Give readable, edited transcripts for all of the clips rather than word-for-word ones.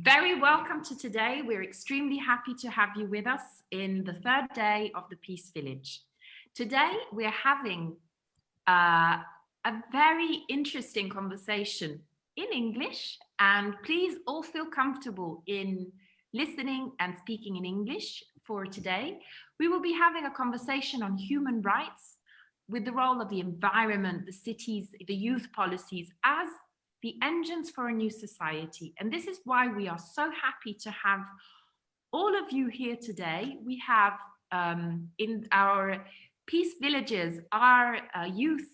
Very welcome to today. We're extremely happy to have you with us in the third day of the Peace Village. Today, we're having a very interesting conversation in English, and please all feel comfortable in listening and speaking in English for today. We will be having a conversation on human rights with the role of the environment, the cities, the youth policies as the engines for a new society. And this is why we are so happy to have all of you here today. We have in our peace villages, our youth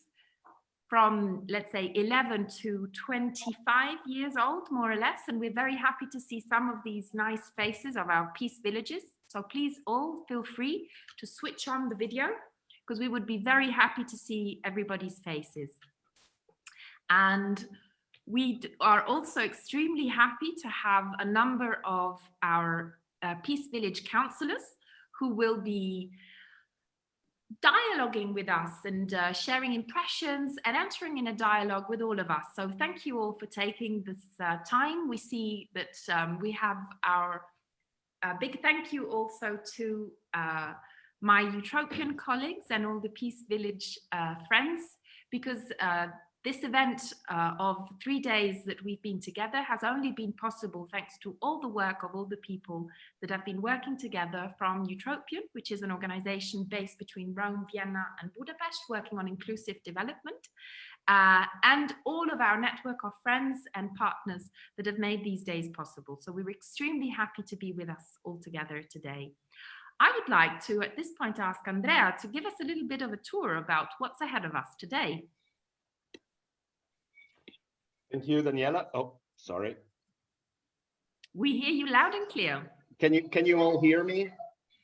from, let's say, 11 to 25 years old, more or less. And we're very happy to see some of these nice faces of our peace villages. So please all feel free to switch on the video, because we would be very happy to see everybody's faces. And we are also extremely happy to have a number of our Peace Village councillors who will be dialoguing with us and sharing impressions and entering in a dialogue with all of us. So thank you all for taking this time. We see that we have our big thank you also to my Utopian colleagues and all the Peace Village friends, because this event of 3 days that we've been together has only been possible thanks to all the work of all the people that have been working together from Utopian, which is an organization based between Rome, Vienna and Budapest, working on inclusive development, and all of our network of friends and partners that have made these days possible. So we're extremely happy to be with us all together today. I would like to, at this point, ask Andrea to give us a little bit of a tour about what's ahead of us today. Thank you, Daniela. Oh, sorry. We hear you loud and clear. Can you all hear me?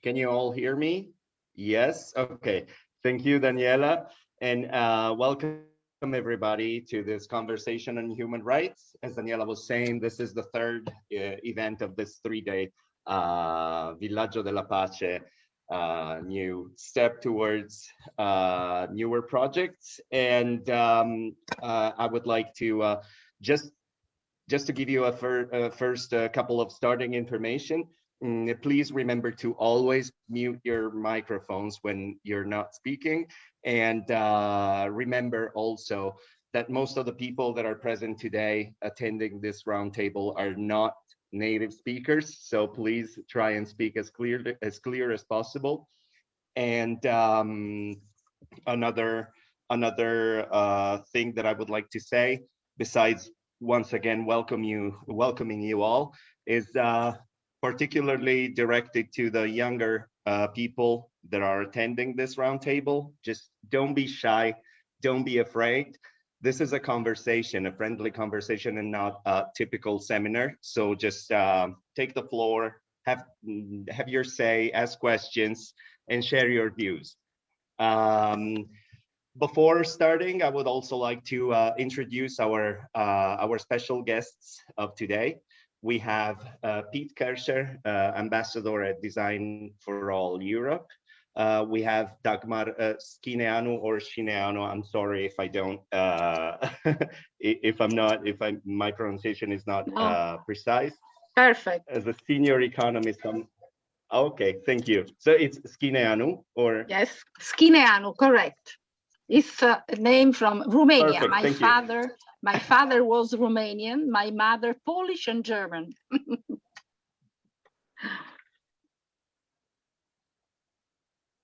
Can you all hear me? Yes. Okay. Thank you, Daniela, and welcome everybody to this conversation on human rights. As Daniela was saying, this is the third event of this 3-day Villaggio della Pace new step towards newer projects. And I would like to just to give you a first couple of starting information. Please remember to always mute your microphones when you're not speaking. And remember also that most of the people that are present today attending this roundtable are not native speakers, so please try and speak as clear as possible. And another thing that I would like to say, besides once again welcoming you all, is particularly directed to the younger people that are attending this roundtable. Just don't be shy, don't be afraid. This is a conversation, a friendly conversation, and not a typical seminar. So just take the floor, have your say, ask questions, and share your views. Before starting, I would also like to introduce our special guests of today. We have Pete Kercher, Ambassador at Design for All Europe. We have Dagmar Schineanu or Schineanu. I'm sorry if I don't, my pronunciation is not precise. Perfect. As a senior economist, okay, thank you. So it's Schineanu, or? Yes, Schineanu, correct. It's a name from Romania. Perfect, My father was Romanian, my mother Polish and German.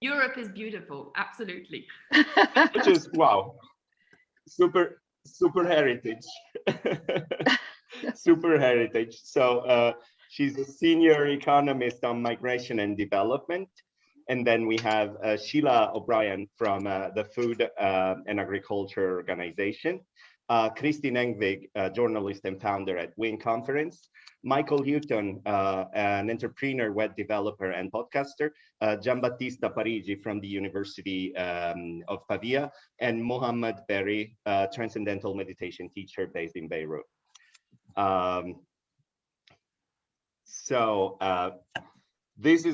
Europe is beautiful, absolutely. Which is, wow, super heritage. Super heritage. So she's a senior economist on migration and development. And then we have Sheila O'Brien from the Food and Agriculture Organization. Kristin Engving, journalist and founder at WinConference. Michael Houghton, an entrepreneur, web developer, and podcaster. Gianbattista Parigi from the University of Pavia. And Mohammad Berry, Transcendental meditation teacher based in Beirut. This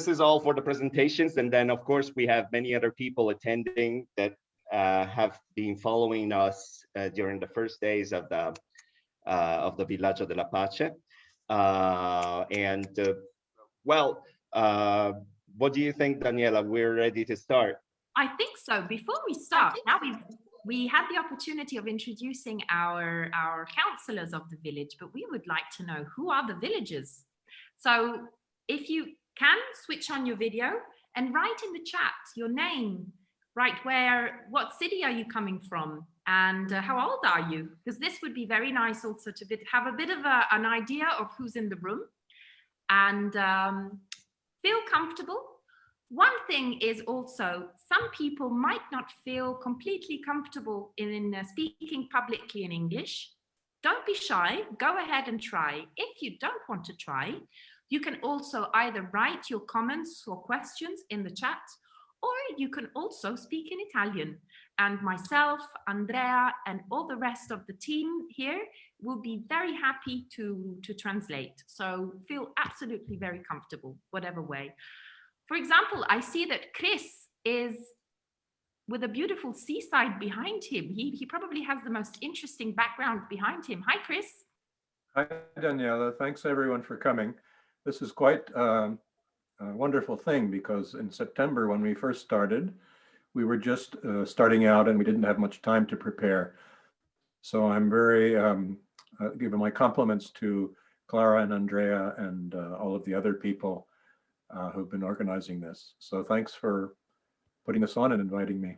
is all for the presentations, and then of course we have many other people attending that have been following us during the first days of the Villaggio della Pace. Well, what do you think, Daniela? We're ready to start. I think so. Before we start, now we had the opportunity of introducing our councillors of the village, but we would like to know, who are the villagers? So if you can, switch on your video and write in the chat your name, write what city are you coming from, and how old are you? Because this would be very nice also to have a bit of an idea of who's in the room, and feel comfortable. One thing is also, some people might not feel completely comfortable in speaking publicly in English. Don't be shy, go ahead and try. If you don't want to try, you can also either write your comments or questions in the chat, or you can also speak in Italian. And myself, Andrea, and all the rest of the team here will be very happy to translate. So feel absolutely very comfortable, whatever way. For example, I see that Chris is with a beautiful seaside behind him. He probably has the most interesting background behind him. Hi, Chris. Hi, Daniela. Thanks everyone for coming. This is quite a wonderful thing, because in September, when we first started, we were just starting out and we didn't have much time to prepare. So I'm very giving my compliments to Clara and Andrea and all of the other people who've been organizing this. So thanks for putting this on and inviting me.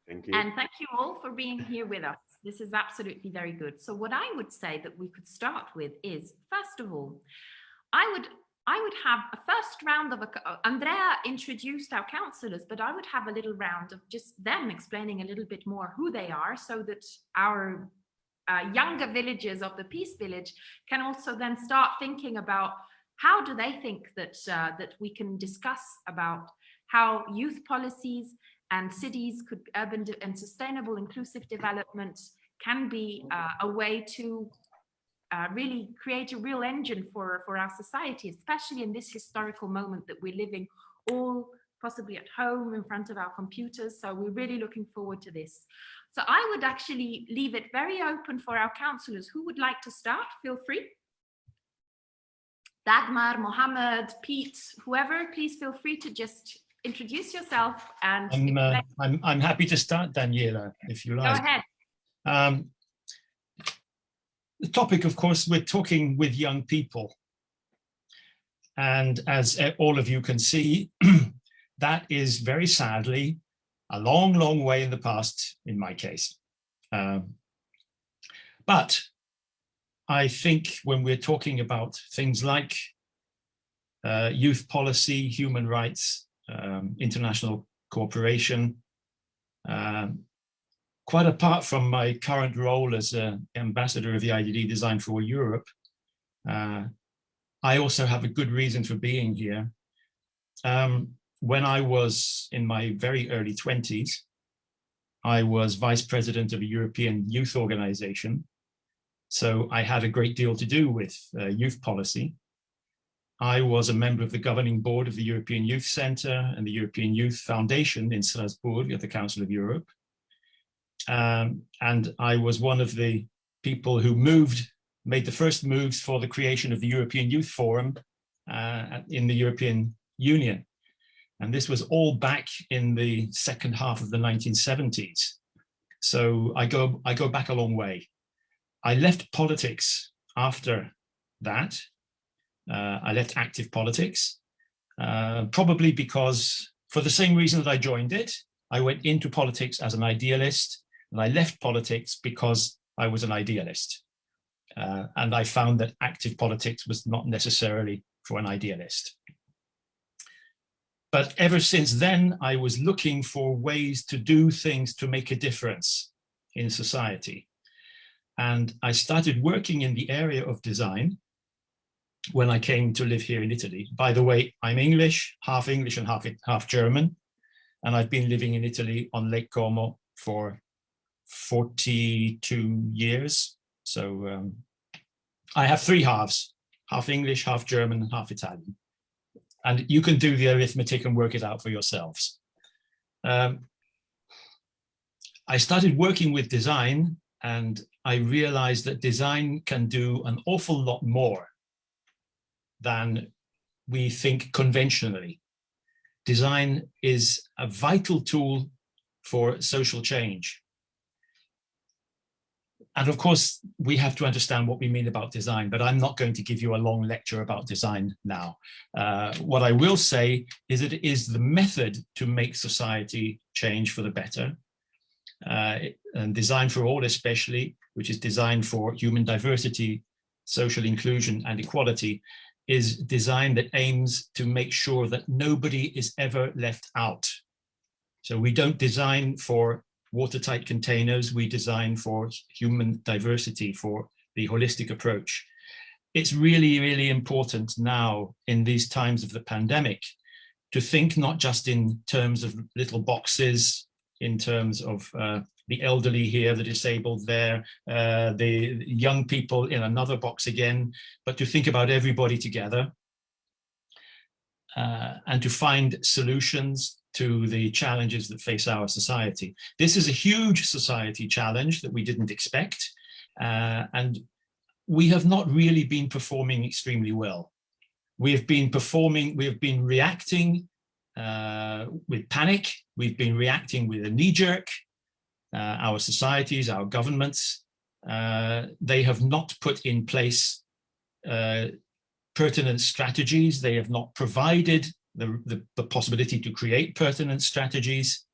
Thank you. And thank you all for being here with us. This is absolutely very good. So what I would say that we could start with is, first of all, I would have a first round of Andrea introduced our councillors, but I would have a little round of just them explaining a little bit more who they are, so that our younger villagers of the Peace Village can also then start thinking about how do they think that that we can discuss about how youth policies and cities could, urban and sustainable inclusive development can be a way to really create a real engine for our society, especially in this historical moment that we're living all possibly at home in front of our computers. So we're really looking forward to this. So I would actually leave it very open for our councillors. Who would like to start? Feel free. Dagmar, Mohammad, Pete, whoever, please feel free to just introduce yourself. And I'm happy to start, Daniela, if you like. Go ahead. The topic, of course, we're talking with young people. And as all of you can see, that is very sadly a long, long way in the past, in my case. But I think when we're talking about things like youth policy, human rights, international cooperation, quite apart from my current role as ambassador of the EIDD Design for Europe, I also have a good reason for being here. When I was in my very early 20s, I was vice president of a European youth organization. So I had a great deal to do with youth policy. I was a member of the governing board of the European Youth Center and the European Youth Foundation in Strasbourg at the Council of Europe. And I was one of the people who made the first moves for the creation of the European Youth Forum in the European Union. And this was all back in the second half of the 1970s. So I go back a long way. I left politics after that. I left active politics, probably because, for the same reason that I joined it, I went into politics as an idealist, and I left politics because I was an idealist. And I found that active politics was not necessarily for an idealist. But ever since then, I was looking for ways to do things to make a difference in society. And I started working in the area of design when I came to live here in Italy. By the way, I'm English and half German. And I've been living in Italy on Lake Como for 42 years. So I have three halves, half English, half German, and half Italian. And you can do the arithmetic and work it out for yourselves. I started working with design and I realized that design can do an awful lot more than we think conventionally. Design is a vital tool for social change. And of course, we have to understand what we mean about design, but I'm not going to give you a long lecture about design now. What I will say is that it is the method to make society change for the better. And Design for All especially, which is designed for human diversity, social inclusion and equality, is design that aims to make sure that nobody is ever left out. So we don't design for watertight containers, we design for human diversity, for the holistic approach. It's really, really important now in these times of the pandemic to think not just in terms of little boxes, in terms of the elderly here, the disabled there, the young people in another box again, but to think about everybody together and to find solutions to the challenges that face our society. This is a huge society challenge that we didn't expect, and we have not really been performing extremely well. We have been reacting with panic, we've been reacting with a knee-jerk. Our societies, our governments, they have not put in place pertinent strategies. They have not provided the possibility to create pertinent strategies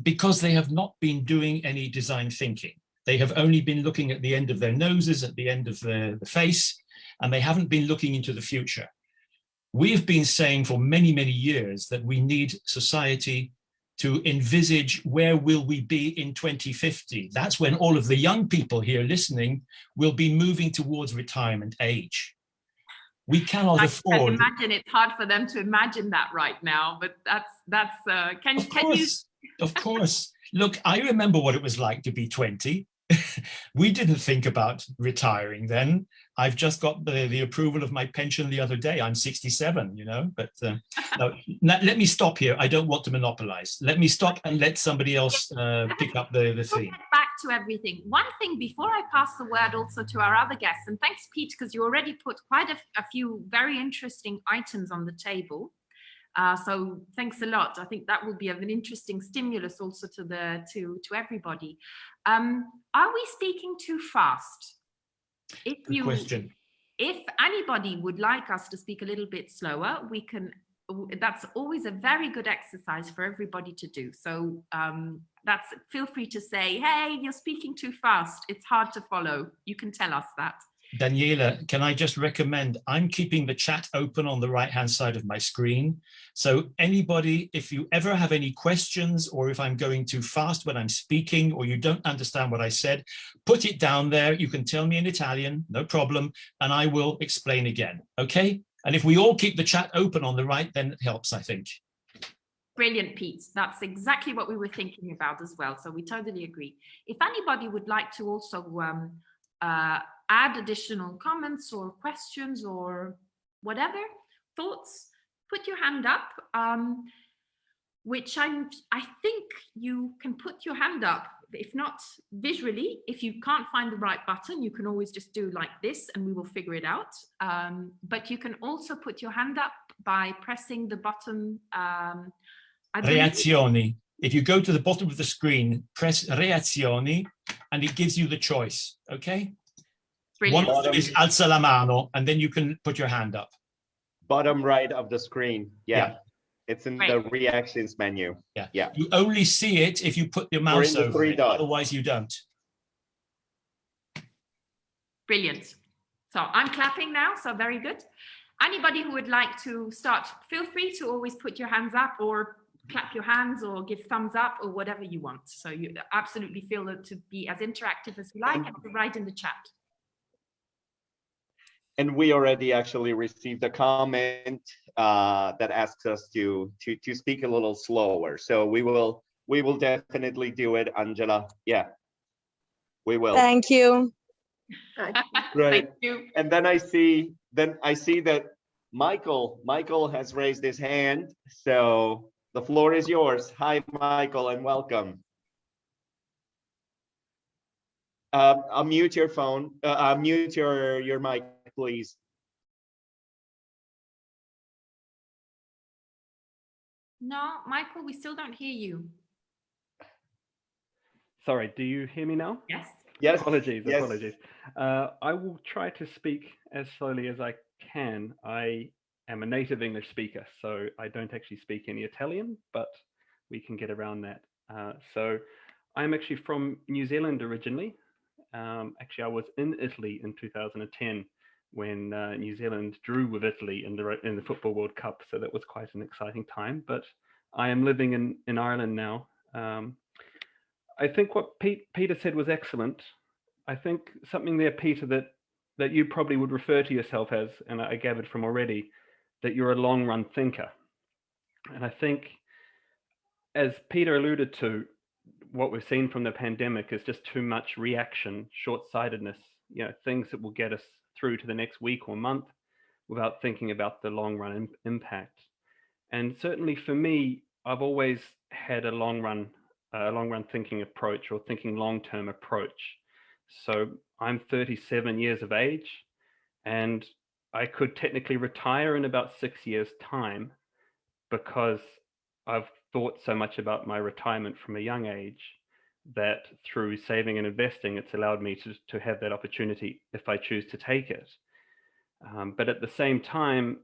because they have not been doing any design thinking. They have only been looking at the end of their noses, at the end of the face, and they haven't been looking into the future. We have been saying for many, many years that we need society to envisage where will we be in 2050. That's when all of the young people here listening will be moving towards retirement age. We cannot afford. I imagine it's hard for them to imagine that right now, but can you? Of course. Look, I remember what it was like to be 20. We didn't think about retiring then. I've just got the approval of my pension the other day. I'm 67, you know, but no, let me stop here. I don't want to monopolize. Let me stop and let somebody else pick up the theme. Get back to everything. One thing before I pass the word also to our other guests, and thanks, Pete, because you already put quite a few very interesting items on the table. So thanks a lot. I think that will be an interesting stimulus also to everybody. Are we speaking too fast? Good question. If anybody would like us to speak a little bit slower, we can. That's always a very good exercise for everybody to do. So feel free to say, hey, you're speaking too fast. It's hard to follow. You can tell us that. Daniela, can I just recommend, I'm keeping the chat open on the right-hand side of my screen. So anybody, if you ever have any questions or if I'm going too fast when I'm speaking or you don't understand what I said, put it down there. You can tell me in Italian, no problem, and I will explain again, okay? And if we all keep the chat open on the right, then it helps, I think. Brilliant, Pete. That's exactly what we were thinking about as well. So we totally agree. If anybody would like to also add additional comments or questions or whatever, thoughts, put your hand up, which I think you can put your hand up, if not visually. If you can't find the right button, you can always just do like this and we will figure it out. But you can also put your hand up by pressing the button. Reazioni. If you go to the bottom of the screen, press Reazioni and it gives you the choice, okay? Brilliant. One is alza la mano, and then you can put your hand up. Bottom right of the screen. Yeah. It's in the reactions menu. Yeah. You only see it if you put your mouse over it. Otherwise you don't. Brilliant. So I'm clapping now, so very good. Anybody who would like to start, feel free to always put your hands up or clap your hands or give thumbs up or whatever you want. So you absolutely feel to be as interactive as you like and to write in the chat. And we already actually received a comment that asks us to speak a little slower. So we will definitely do it, Angela. Yeah, we will. Thank you. Great. Thank you. And then I see that Michael has raised his hand. So the floor is yours. Hi, Michael, and welcome. Unmute your phone, unmute your mic, please. No, Michael, we still don't hear you. Sorry, do you hear me now? Yes. Yes. Apologies, Yes. apologies. I will try to speak as slowly as I can. I am a native English speaker, so I don't actually speak any Italian, but we can get around that. So I'm actually from New Zealand originally. Actually, I was in Italy in 2010 when New Zealand drew with Italy in the Football World Cup, so that was quite an exciting time. But I am living in Ireland now. I think what Peter said was excellent. I think something there, Peter, that you probably would refer to yourself as, and I gathered from already, that you're a long run thinker. And I think, as Peter alluded to, what we've seen from the pandemic is just too much reaction, short-sightedness, things that will get us through to the next week or month without thinking about the long run impact. And certainly for me, I've always had a long run thinking approach, or thinking long-term approach. So I'm 37 years of age, and I could technically retire in about 6 years' time because I've thought so much about my retirement from a young age that through saving and investing, it's allowed me to have that opportunity if I choose to take it. But at the same time,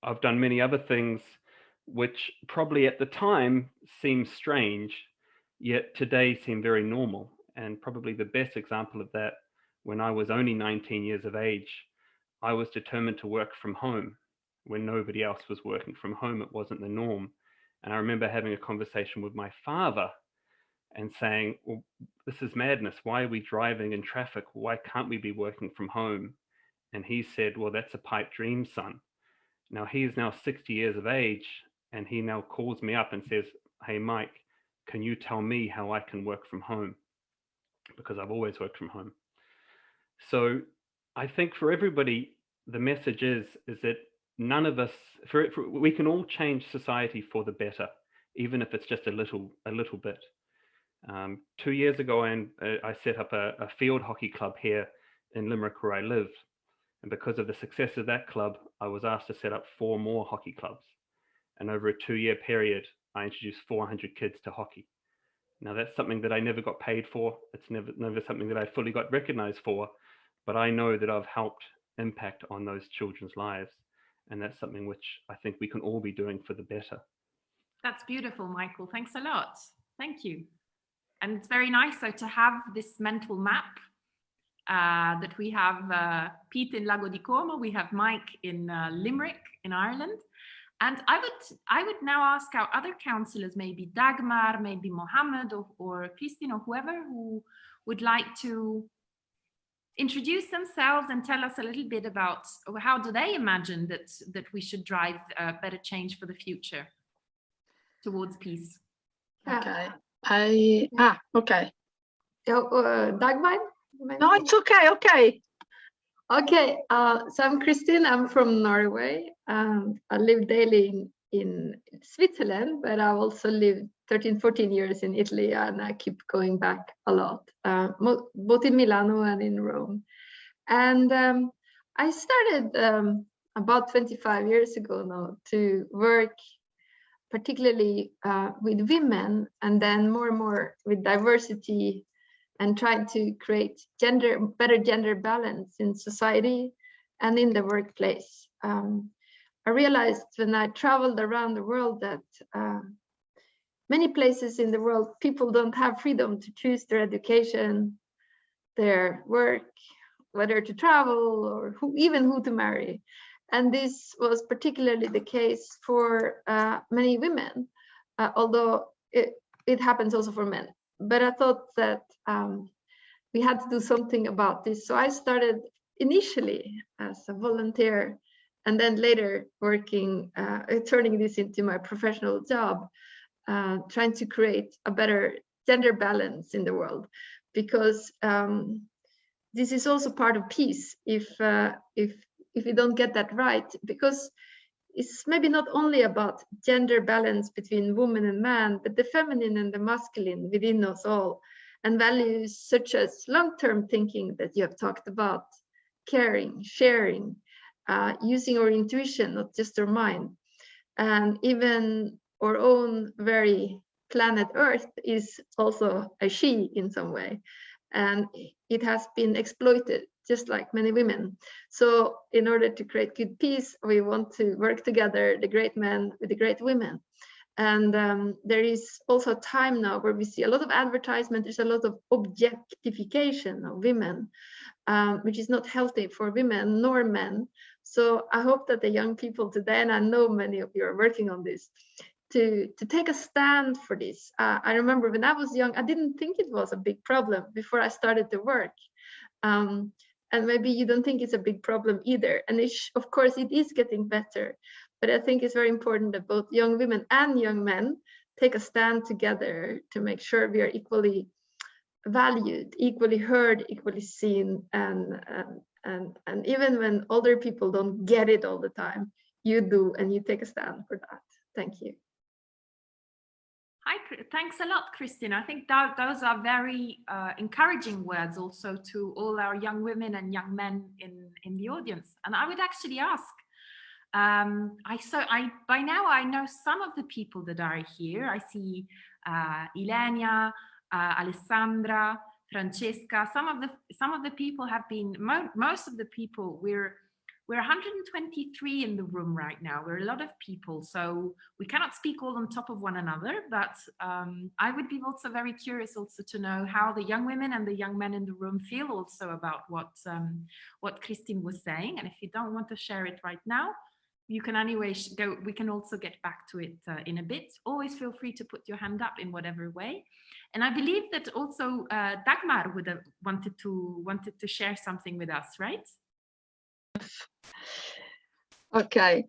I've done many other things which probably at the time seemed strange, yet today seem very normal. And probably the best example of that, when I was only 19 years of age, I was determined to work from home when nobody else was working from home. It wasn't the norm. And I remember having a conversation with my father and saying, well, this is madness. Why are we driving in traffic? Why can't we be working from home? And he said, well, that's a pipe dream, son. Now he is now 60 years of age, and he now calls me up and says, hey, Mike, can you tell me how I can work from home? Because I've always worked from home. So I think for everybody, the message is that none of us, we can all change society for the better, even if it's just a little bit. 2 years ago, I set up a field hockey club here in Limerick, where I live. And because of the success of that club, I was asked to set up 4 more hockey clubs. And over a 2-year period, I introduced 400 kids to hockey. Now that's something that I never got paid for. It's never something that I fully got recognized for, but I know that I've helped impact on those children's lives. And that's something which I think we can all be doing for the better. That's beautiful, Michael. Thanks a lot. Thank you. And it's very nice to have this mental map that we have Pete in Lago di Como, we have Mike in Limerick in Ireland. And I would now ask our other councillors, maybe Dagmar, maybe Mohammad or Kristin or whoever who would like to introduce themselves and tell us a little bit about how do they imagine that we should drive better change for the future towards peace. Okay. Okay. Dagmar? No, it's okay. Okay. Okay. So I'm Kristin. I'm from Norway. I live daily in Switzerland, but I've also lived 13-14 years in Italy, and I keep going back a lot, both in Milano and in Rome. And I started about 25 years ago now to work particularly with women, and then more and more with diversity, and trying to create better gender balance in society and in the workplace. I realized when I traveled around the world that many places in the world, people don't have freedom to choose their education, their work, whether to travel, or even who to marry. And this was particularly the case for many women, although it happens also for men. But I thought that we had to do something about this. So I started initially as a volunteer, and then later working, turning this into my professional job, trying to create a better gender balance in the world, because this is also part of peace. If we don't get that right, because it's maybe not only about gender balance between woman and man, but the feminine and the masculine within us all. and values such as long-term thinking that you have talked about, caring, sharing, using our intuition, not just our mind. And even our own very planet Earth is also a she in some way. And it has been exploited, just like many women. So in order to create good peace, we want to work together, the great men with the great women. And there is also a time now where we see a lot of advertisement, there's a lot of objectification of women, which is not healthy for women nor men. So I hope that the young people today, and I know many of you are working on this, to take a stand for this. I remember when I was young, I didn't think it was a big problem before I started to work. And maybe you don't think it's a big problem either. And of course, it is getting better. But I think it's very important that both young women and young men take a stand together to make sure we are equally valued, equally heard, equally seen. And even when older people don't get it all the time, you do, and you take a stand for that. Thank you. Hi, thanks a lot, Kristin. I think those are very encouraging words also to all our young women and young men in the audience. And I would actually ask, by now I know some of the people that are here. I see Ilenia, Alessandra, Francesca. Some of the people have been, most of the people, we're 123 in the room right now. We're a lot of people, so we cannot speak all on top of one another, but I would be also very curious also to know how the young women and the young men in the room feel also about what Kristin was saying. And if you don't want to share it right now, you can anyway go, we can also get back to it in a bit. Always feel free to put your hand up in whatever way. And I believe that also Dagmar would have wanted to share something with us, right? Okay,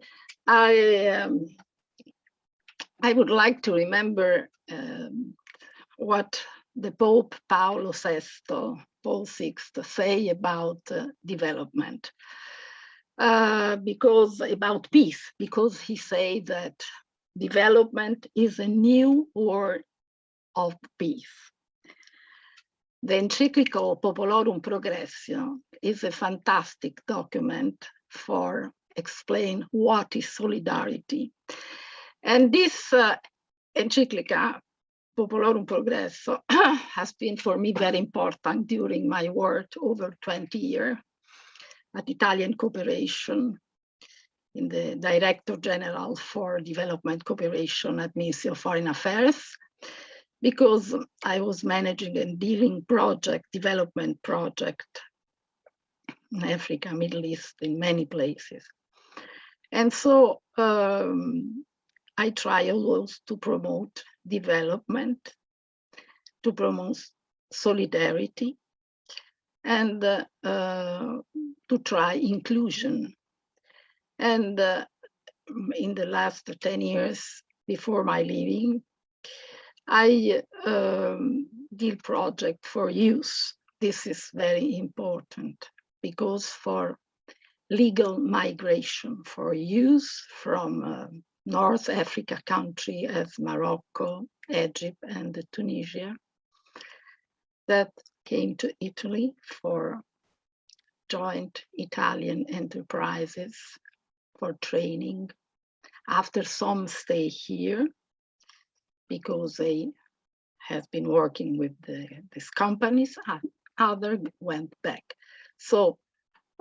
I would like to remember what the Pope Paul VI say about development, because about peace, because he said that development is a new word of peace. The encyclical Populorum Progressio is a fantastic document for explain what is solidarity. And this encyclica, Populorum Progresso, has been for me very important during my work over 20 years at Italian Cooperation in the Director General for Development Cooperation at Ministry of Foreign Affairs, because I was managing and dealing development project in Africa, Middle East, in many places. And so I try always to promote development, to promote solidarity, and to try inclusion. And in the last 10 years before my leaving, I did project for youth. This is very important because for legal migration for youth from North Africa country as Morocco, Egypt, and Tunisia that came to Italy for joint Italian enterprises for training. After some stay here because they have been working with these companies, other went back. So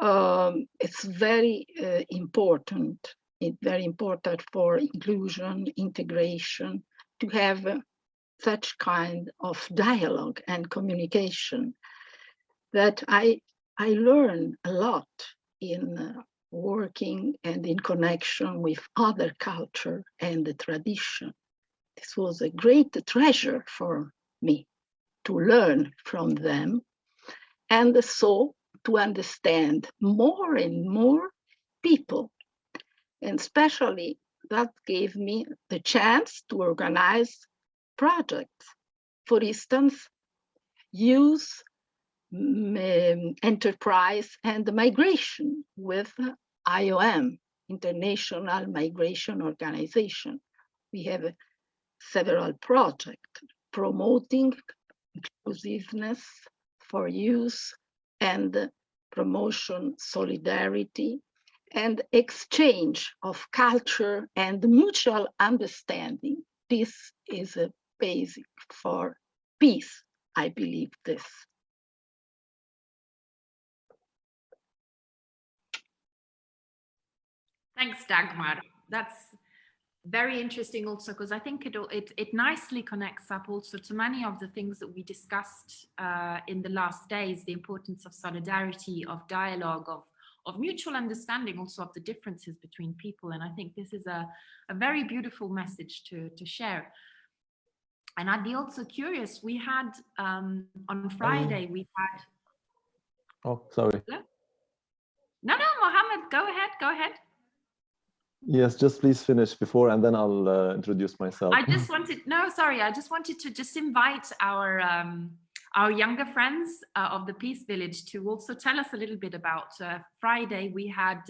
it's very important. It's very important for inclusion, integration, to have such kind of dialogue and communication that I learn a lot in working and in connection with other culture and the tradition. This was a great treasure for me to learn from them, and so to understand more and more people. And especially that gave me the chance to organize projects. For instance, youth enterprise and migration with IOM, International Migration Organization. We have several projects promoting inclusiveness, for use and promotion, solidarity, and exchange of culture and mutual understanding. This is a basic for peace. I believe this. Thanks, Dagmar. That's very interesting also, because I think it nicely connects up also to many of the things that we discussed in the last days, the importance of solidarity, of dialogue, of mutual understanding also of the differences between people. And I think this is a very beautiful message to share. And I'd be also curious, we had on Friday, we had... Oh, sorry. No, Mohammad, go ahead. Yes, just please finish before and then I'll introduce myself. I just wanted to just invite our younger friends of the Peace Village to also tell us a little bit about Friday. We had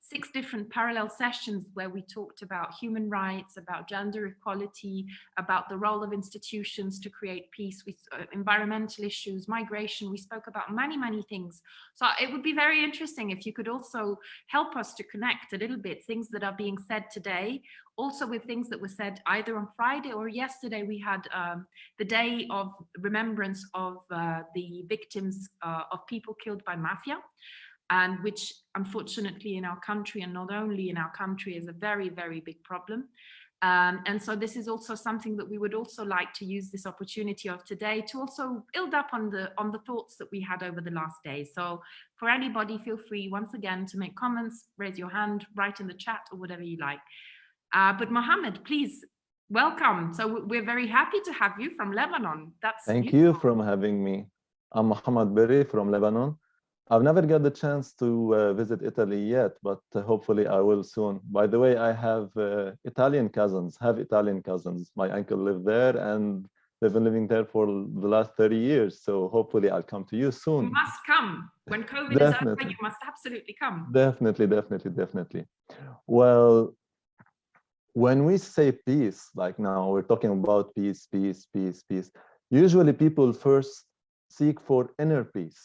6 different parallel sessions where we talked about human rights, about gender equality, about the role of institutions to create peace, with environmental issues, migration. We spoke about many things. So it would be very interesting if you could also help us to connect a little bit things that are being said today, also with things that were said either on Friday or yesterday. We had the day of remembrance of the victims of people killed by mafia, and which unfortunately in our country, and not only in our country, is a very big problem. And so this is also something that we would also like to use this opportunity of today to also build up on the thoughts that we had over the last days. So for anybody, feel free once again to make comments, raise your hand, write in the chat, or whatever you like. But Mohammad, please, welcome. So we're very happy to have you from Lebanon. Thank beautiful. you for having me. I'm Mohammad Berry from Lebanon. I've never got the chance to visit Italy yet, but hopefully I will soon. By the way, I have Italian cousins. My uncle lived there and they've been living there for the last 30 years. So hopefully I'll come to you soon. You must come. When COVID is over, you must absolutely come. Definitely. Well, when we say peace, like now we're talking about peace. Usually people first seek for inner peace.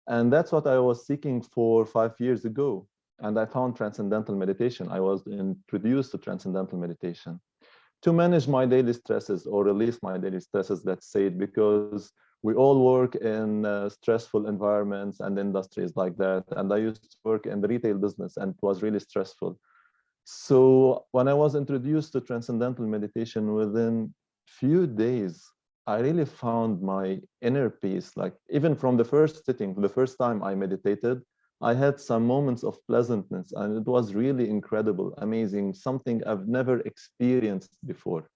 And that's what I was seeking for 5 years ago. And I found Transcendental meditation. I was introduced to Transcendental meditation to manage my daily stresses, or release my daily stresses, let's say, because we all work in stressful environments and industries like that. And I used to work in the retail business and it was really stressful. So when I was introduced to Transcendental meditation, within few days, I really found my inner peace. Like even from the first sitting, the first time I meditated, I had some moments of pleasantness and it was really incredible, amazing, something I've never experienced before.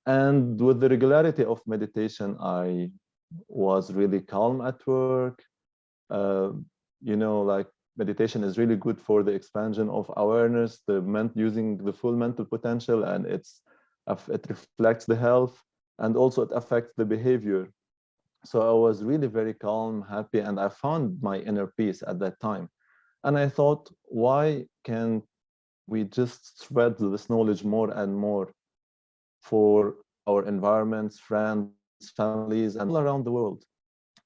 And with the regularity of meditation, I was really calm at work. Like meditation is really good for the expansion of awareness, using the full mental potential, and it reflects the health. And also it affects the behavior. So I was really very calm, happy, and I found my inner peace at that time. And I thought, why can't we just spread this knowledge more and more for our environments, friends, families, and all around the world?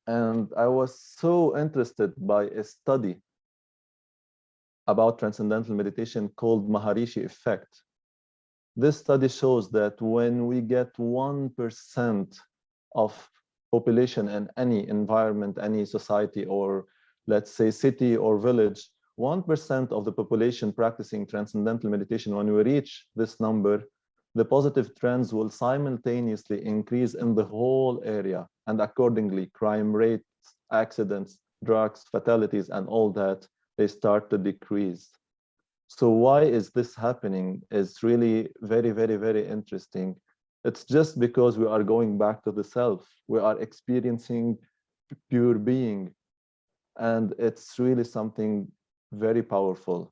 And I was so interested by a study about Transcendental meditation called Maharishi effect. This study shows that when we get 1% of population in any environment, any society, or let's say city or village, 1% of the population practicing Transcendental meditation, when we reach this number, the positive trends will simultaneously increase in the whole area. And accordingly, crime rates, accidents, drugs, fatalities, and all that, they start to decrease. So why is this happening? It's really very interesting. It's just because we are going back to the self. We are experiencing pure being. And it's really something very powerful.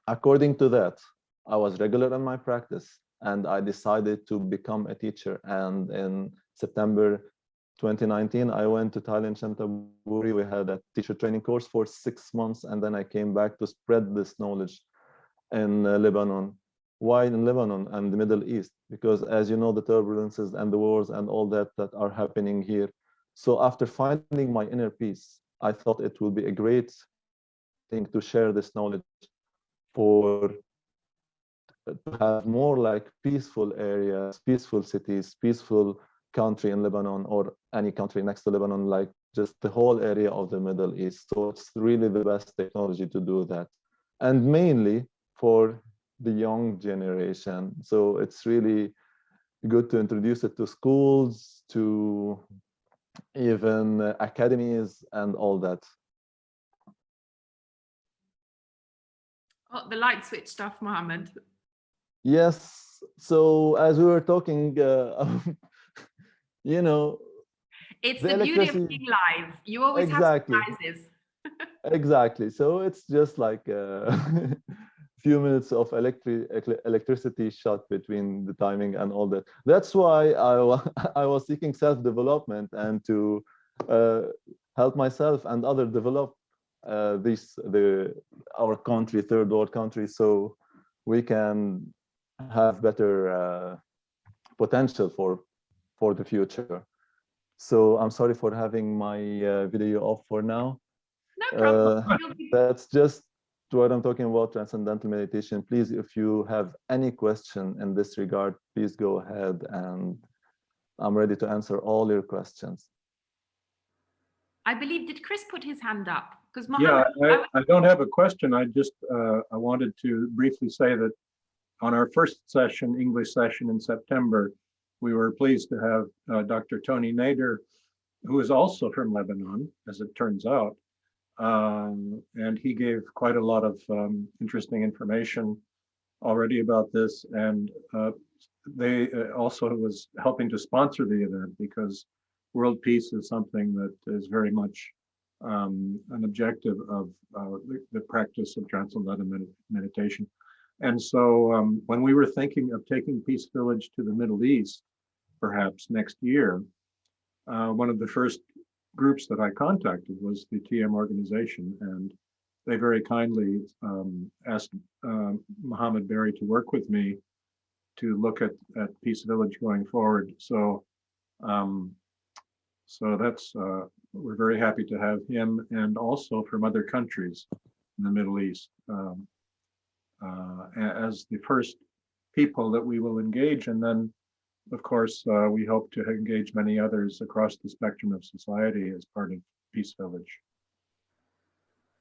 According to that, I was regular in my practice and I decided to become a teacher. And in September 2019, I went to Thailand, Chantaburi. We had a teacher training course for 6 months. And then I came back to spread this knowledge in Lebanon. Why in Lebanon and the Middle East? Because as you know, the turbulences and the wars and all that are happening here. So after finding my inner peace, I thought it would be a great thing to share this knowledge to have more like peaceful areas, peaceful cities, peaceful country in Lebanon or any country next to Lebanon, like just the whole area of the Middle East. So it's really the best technology to do that. And mainly for the young generation. So it's really good to introduce it to schools, to even academies and all that. Oh, the light switched off, Mohammad. Yes. So as we were talking, you know, it's the beauty of being live. You always have surprises. Exactly. So it's just like a few minutes of electricity shot between the timing and all that. That's why I was seeking self-development and to help myself and others develop our country, third world country, so we can have better potential for the future. So I'm sorry for having my video off for now. No problem. That's just what I'm talking about, transcendental meditation. Please, if you have any question in this regard, please go ahead, and I'm ready to answer all your questions. I believe, did Chris put his hand up? Because yeah, I don't have a question. I just I wanted to briefly say that on our first session, English session in September, we were pleased to have Dr. Tony Nader, who is also from Lebanon, as it turns out. And he gave quite a lot of interesting information already about this. And they also was helping to sponsor the event, because world peace is something that is very much an objective of the practice of transcendental meditation. And so when we were thinking of taking Peace Village to the Middle East, perhaps next year, one of the first groups that I contacted was the TM organization, and they very kindly asked Mohammad Berry to work with me to look at Peace Village going forward. So, so that's we're very happy to have him, and also from other countries in the Middle East as the first people that we will engage, and then of course, we hope to engage many others across the spectrum of society as part of Peace Village.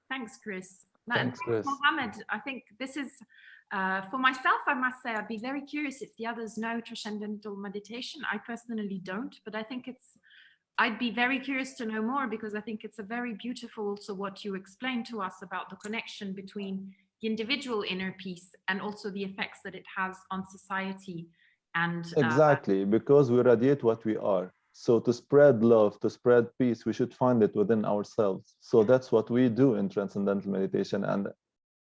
Thanks, Chris. Thanks, Chris. Mohammad, I think this is, for myself, I must say, I'd be very curious if the others know transcendental meditation. I personally don't, but I think I'd be very curious to know more, because I think it's a very beautiful, also what you explained to us about the connection between the individual inner peace and also the effects that it has on society. And exactly, because we radiate what we are. So to spread love, to spread peace, we should find it within ourselves. So that's what we do in transcendental meditation, and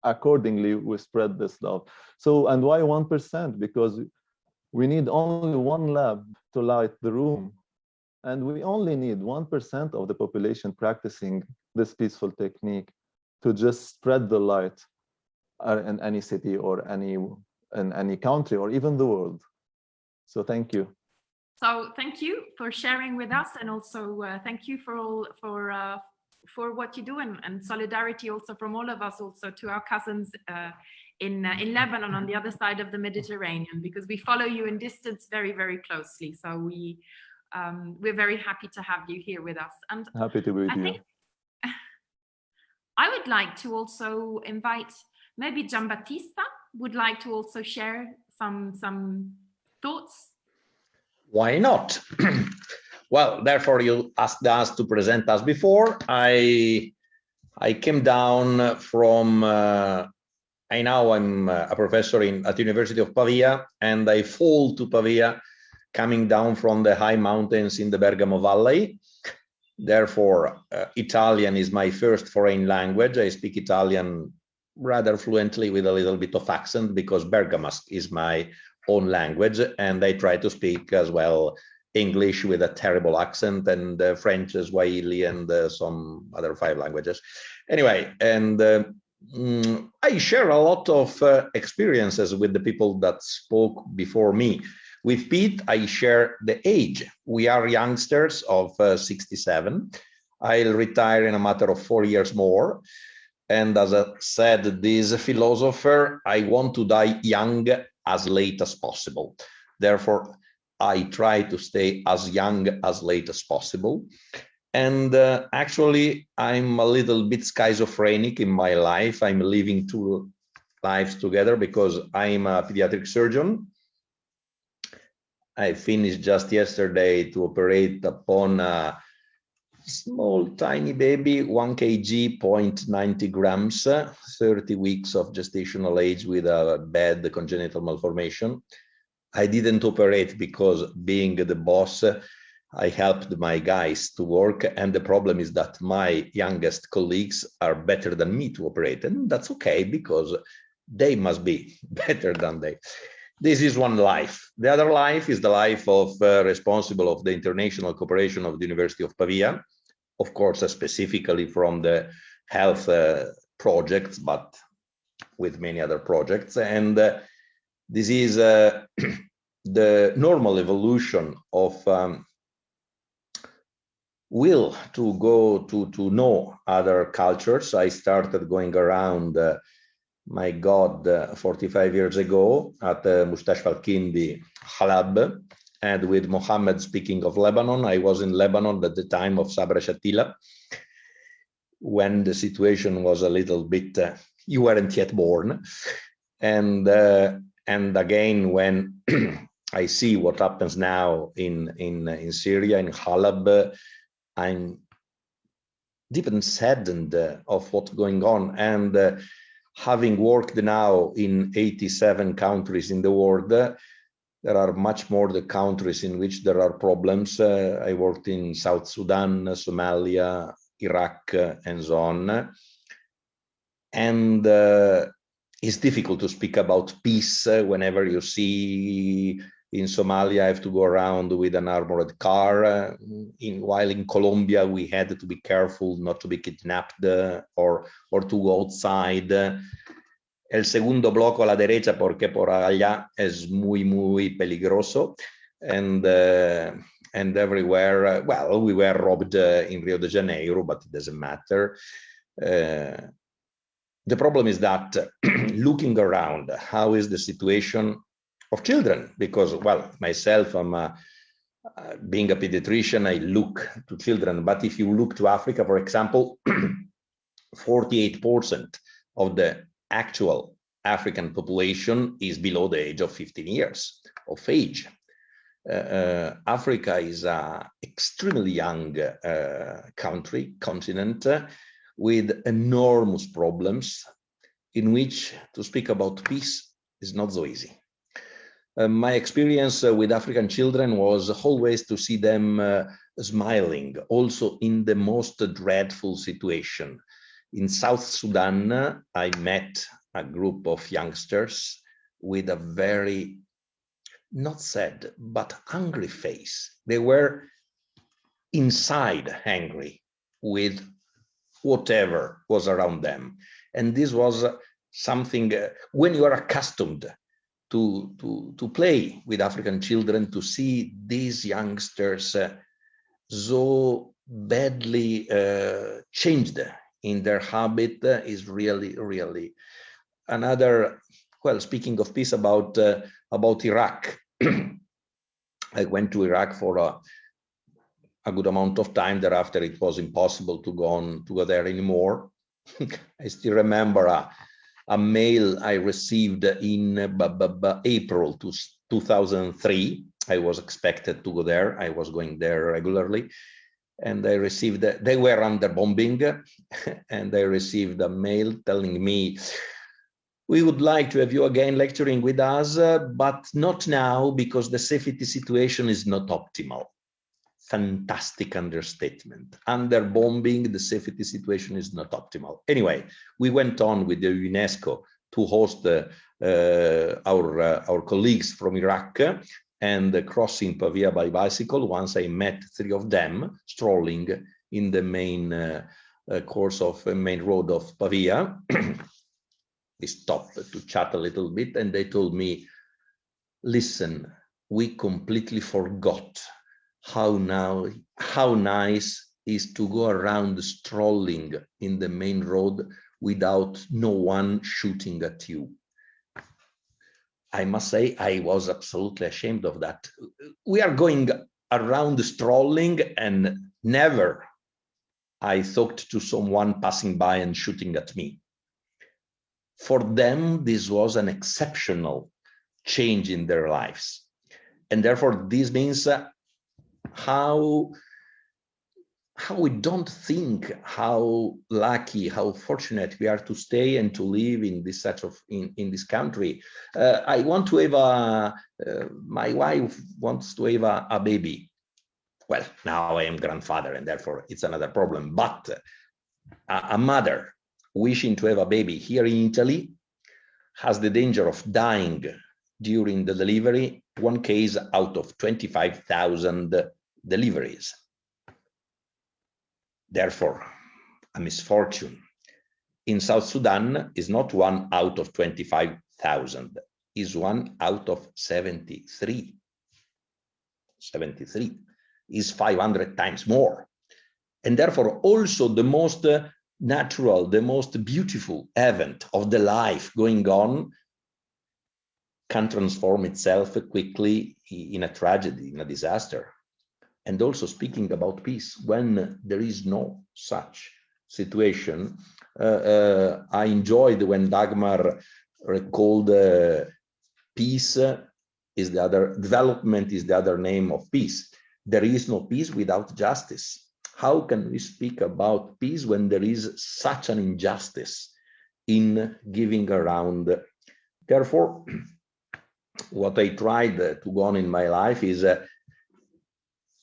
accordingly we spread this love. So, and why 1%? Because we need only one lamp to light the room, and we only need 1% of the population practicing this peaceful technique to just spread the light in any city or in any country or even the world. So thank you. So thank you for sharing with us, and also thank you for what you do, and solidarity also from all of us, also to our cousins in Lebanon on the other side of the Mediterranean, because we follow you in distance very, very closely. So we're very happy to have you here with us. And happy to be with you. I would like to also invite maybe Gianbattista would like to also share some thoughts. Why not? Well, therefore you asked us to present us before. I came down from, I'm a professor at the University of Pavia, and I fall to Pavia coming down from the high mountains in the Bergamo Valley. Therefore, Italian is my first foreign language. I speak Italian rather fluently with a little bit of accent, because Bergamasque is my own language, and I try to speak as well English with a terrible accent, and French, Swahili, and some other 5 languages. Anyway, and I share a lot of experiences with the people that spoke before me. With Pete, I share the age. We are youngsters of 67. I'll retire in a matter of 4 years more. And as I said, this philosopher, I want to die young as late as possible. Therefore, I try to stay as young as late as possible. And actually, I'm a little bit schizophrenic in my life. I'm living two lives together because I'm a pediatric surgeon. I finished just yesterday to operate upon a small, tiny baby, 1 kg, 0.90 grams, 30 weeks of gestational age with a bad congenital malformation. I didn't operate because being the boss, I helped my guys to work. And the problem is that my youngest colleagues are better than me to operate. And that's okay, because they must be better than they. This is one life. The other life is the life of responsible of the international cooperation of the University of Pavia, of course, specifically from the health projects, but with many other projects. And this is the normal evolution of will to go to know other cultures. I started going around, my God, 45 years ago at Mustashfa al-Kindi, Halab, and with Mohammad, speaking of Lebanon. I was in Lebanon at the time of Sabra Shatila, when the situation was a little bit, you weren't yet born. And again, when I see what happens now in Syria, in Halab, I'm deeply saddened of what's going on. And having worked now in 87 countries in the world, there are much more the countries in which there are problems. I worked in South Sudan, Somalia, Iraq, and so on. And it's difficult to speak about peace whenever you see in Somalia, I have to go around with an armored car. While in Colombia, we had to be careful not to be kidnapped or to go outside. El segundo bloco a la derecha, porque por allá es muy peligroso. And everywhere, well, we were robbed in Rio de Janeiro, but it doesn't matter. The problem is that looking around, how is the situation of children? Because, well, myself, I'm being a pediatrician, I look to children. But if you look to Africa, for example, 48% of the actual African population is below the age of 15 years of age. Africa is an extremely young continent with enormous problems, in which to speak about peace is not so easy. My experience with African children was always to see them smiling, also in the most dreadful situation. In South Sudan, I met a group of youngsters with a very, not sad, but angry face. They were inside angry with whatever was around them. And this was something, when you are accustomed to play with African children, to see these youngsters so badly changed in their habit is really another. Well, speaking of peace, about Iraq, I went to Iraq for a good amount of time. Thereafter, it was impossible to go there anymore. I still remember a mail I received in April 2003. I was expected to go there. I was going there regularly. And I received, they were under bombing, and I received a mail telling me, we would like to have you again lecturing with us, but not now because the safety situation is not optimal. Fantastic understatement. Under bombing, the safety situation is not optimal. Anyway, we went on with the UNESCO to host our colleagues from Iraq, and crossing Pavia by bicycle. Once I met 3 of them strolling in the main course of main road of Pavia. We stopped to chat a little bit, and they told me, listen, we completely forgot how nice is to go around strolling in the main road without no one shooting at you. I must say, I was absolutely ashamed of that. We are going around strolling, and never I thought to someone passing by and shooting at me. For them, this was an exceptional change in their lives. And therefore, this means how we don't think how lucky, how fortunate we are to stay and to live in this in this country. I want to have my wife wants to have a baby. Well, now I am grandfather, and therefore it's another problem. But a mother wishing to have a baby here in Italy has the danger of dying during the delivery, 1 case out of 25,000 deliveries. Therefore, a misfortune. In South Sudan is not 1 out of 25,000, is 1 out of 73. 73 is 500 times more. And therefore, also the most natural, the most beautiful event of the life going on can transform itself quickly in a tragedy, in a disaster. And also speaking about peace, when there is no such situation, I enjoyed when Dagmar recalled peace is the other, development is the other name of peace. There is no peace without justice. How can we speak about peace when there is such an injustice in giving around? Therefore, what I tried to go on in my life is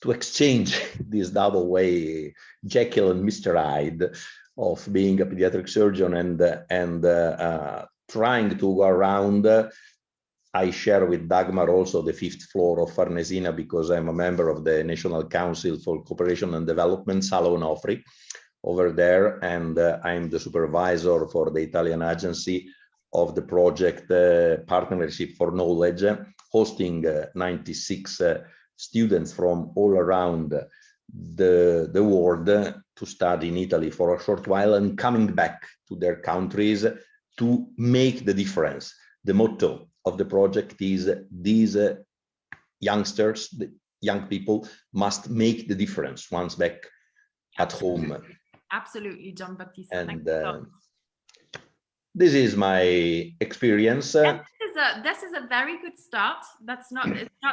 to exchange this double way, Jekyll and Mr. Hyde, of being a pediatric surgeon and trying to go around. I share with Dagmar also the 5th floor of Farnesina because I'm a member of the National Council for Cooperation and Development, Sile Onofri, over there, and I'm the supervisor for the Italian agency of the project Partnership for Knowledge, hosting 96 students from all around the world to study in Italy for a short while and coming back to their countries to make the difference. The motto of the project is these youngsters, the young people, must make the difference once back at home. Absolutely, Gianbattista. And this is my experience. This is a very good start. It's not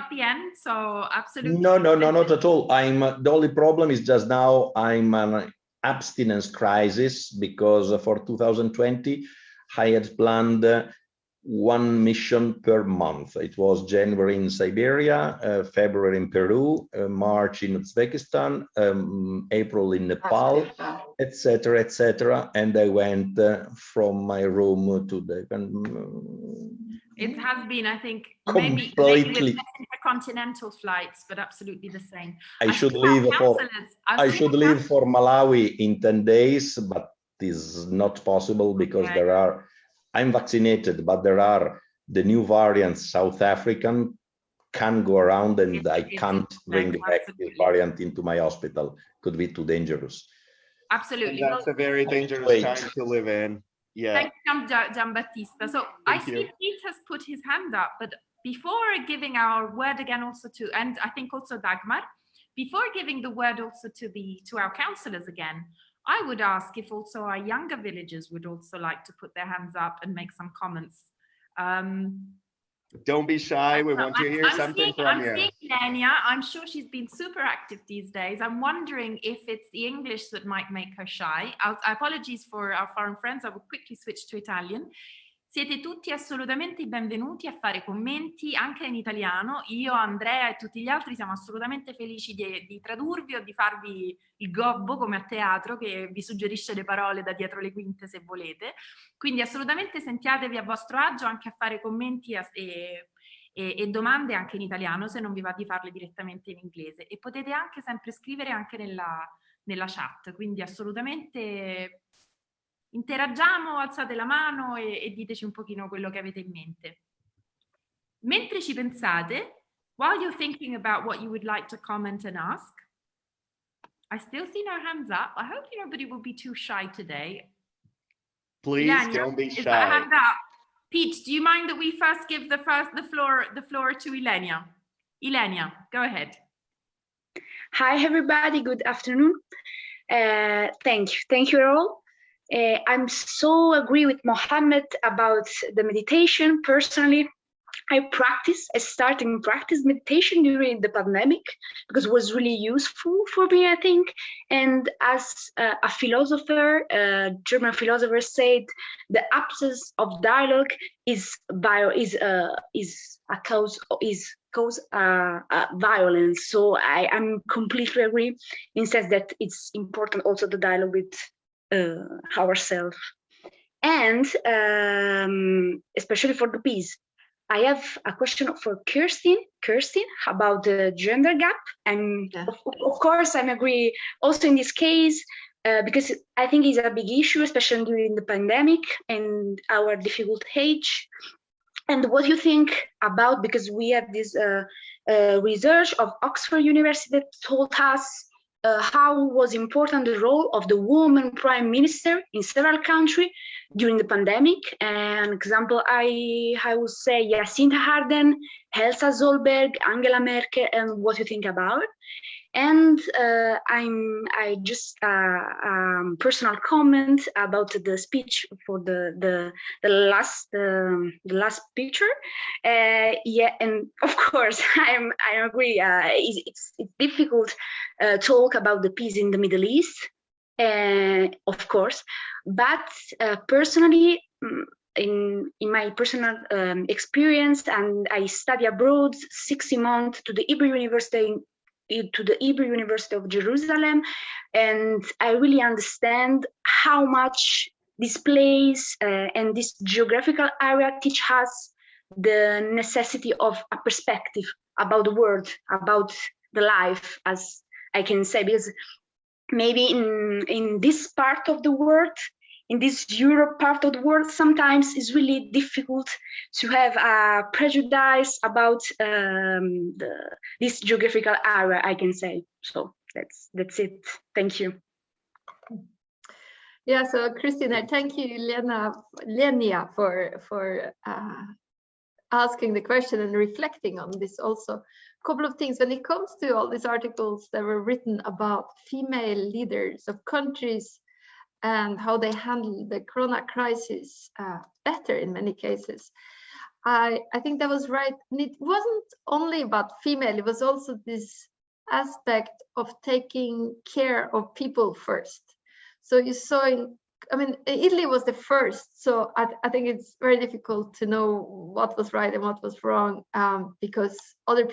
the end, so absolutely. No, not at all. The only problem is just now I'm an abstinence crisis because for 2020 I had planned 1 mission per month. It was January in Siberia, February in Peru, March in Uzbekistan, April in Nepal, etc., etc. And I went from my room to the. It has been, I think, completely maybe with intercontinental flights, but absolutely the same. I should leave for Malawi in 10 days, but this is not possible because there are. I'm vaccinated, but there are the new variants. South African can go around, and I can't bring back this variant into my hospital. Could be too dangerous. Absolutely, and that's a very dangerous time to live in. Yeah. Thank you, Gianbattista. So I see Pete has put his hand up, but before giving our word again also to, and I think also Dagmar, before giving the word also to our councillors again, I would ask if also our younger villagers would also like to put their hands up and make some comments. Don't be shy. We want to hear something from you. I'm seeing Lenia. I'm sure she's been super active these days. I'm wondering if it's the English that might make her shy. Apologies for our foreign friends. I will quickly switch to Italian. Siete tutti assolutamente benvenuti a fare commenti anche in italiano. Io, Andrea e tutti gli altri siamo assolutamente felici di tradurvi o di farvi il gobbo come a teatro che vi suggerisce le parole da dietro le quinte se volete. Quindi assolutamente sentiatevi a vostro agio anche a fare commenti e domande anche in italiano se non vi va di farle direttamente in inglese. E potete anche sempre scrivere anche nella nella chat, quindi assolutamente interagiamo, alzate la mano e diteci un pochino quello che avete in mente. Mentre ci pensate, while you're thinking about what you would like to comment and ask, I still see no hands up. I hope nobody will be too shy today. Please Ilenia, don't be is that a shy. hand up? Pete, do you mind that we first give the floor to Ilenia? Ilenia, go ahead. Hi, everybody. Good afternoon. Thank you all. I'm so agree with Mohammad about the meditation. Personally, I started practice meditation during the pandemic because it was really useful for me, I think. And as a philosopher, German philosopher said, the absence of dialogue is cause violence. So I'm completely agree in the sense that it's important also the dialogue with ourselves, and especially for the peace. I have a question for Kristin about the gender gap, and of course I agree also in this case because I think it's a big issue, especially during the pandemic and our difficult age. And what you think about, because we have this research of Oxford University that told us how was important the role of the woman prime minister in several countries during the pandemic. An example, I would say Jacinta Ardern, Elsa Solberg, Angela Merkel, and what you think about. And I just personal comment about the speech for the last picture. Yeah, and of course I agree. It's difficult talk about the peace in the Middle East, of course, but personally. In my personal experience, and I study abroad 60 months to the Hebrew University of Jerusalem, and I really understand how much this place and this geographical area teach us the necessity of a perspective about the world, about the life, as I can say, because maybe in this part of the world, in this Europe part of the world, sometimes it's really difficult to have a prejudice about this geographical area, I can say. So that's it. Thank you. Yeah, so Kristin, I thank you, Lenia, for asking the question and reflecting on this also. A couple of things when it comes to all these articles that were written about female leaders of countries and how they handle the corona crisis better in many cases. I think that was right. And it wasn't only about female, it was also this aspect of taking care of people first. So you saw Italy was the first, so I think it's very difficult to know what was right and what was wrong because other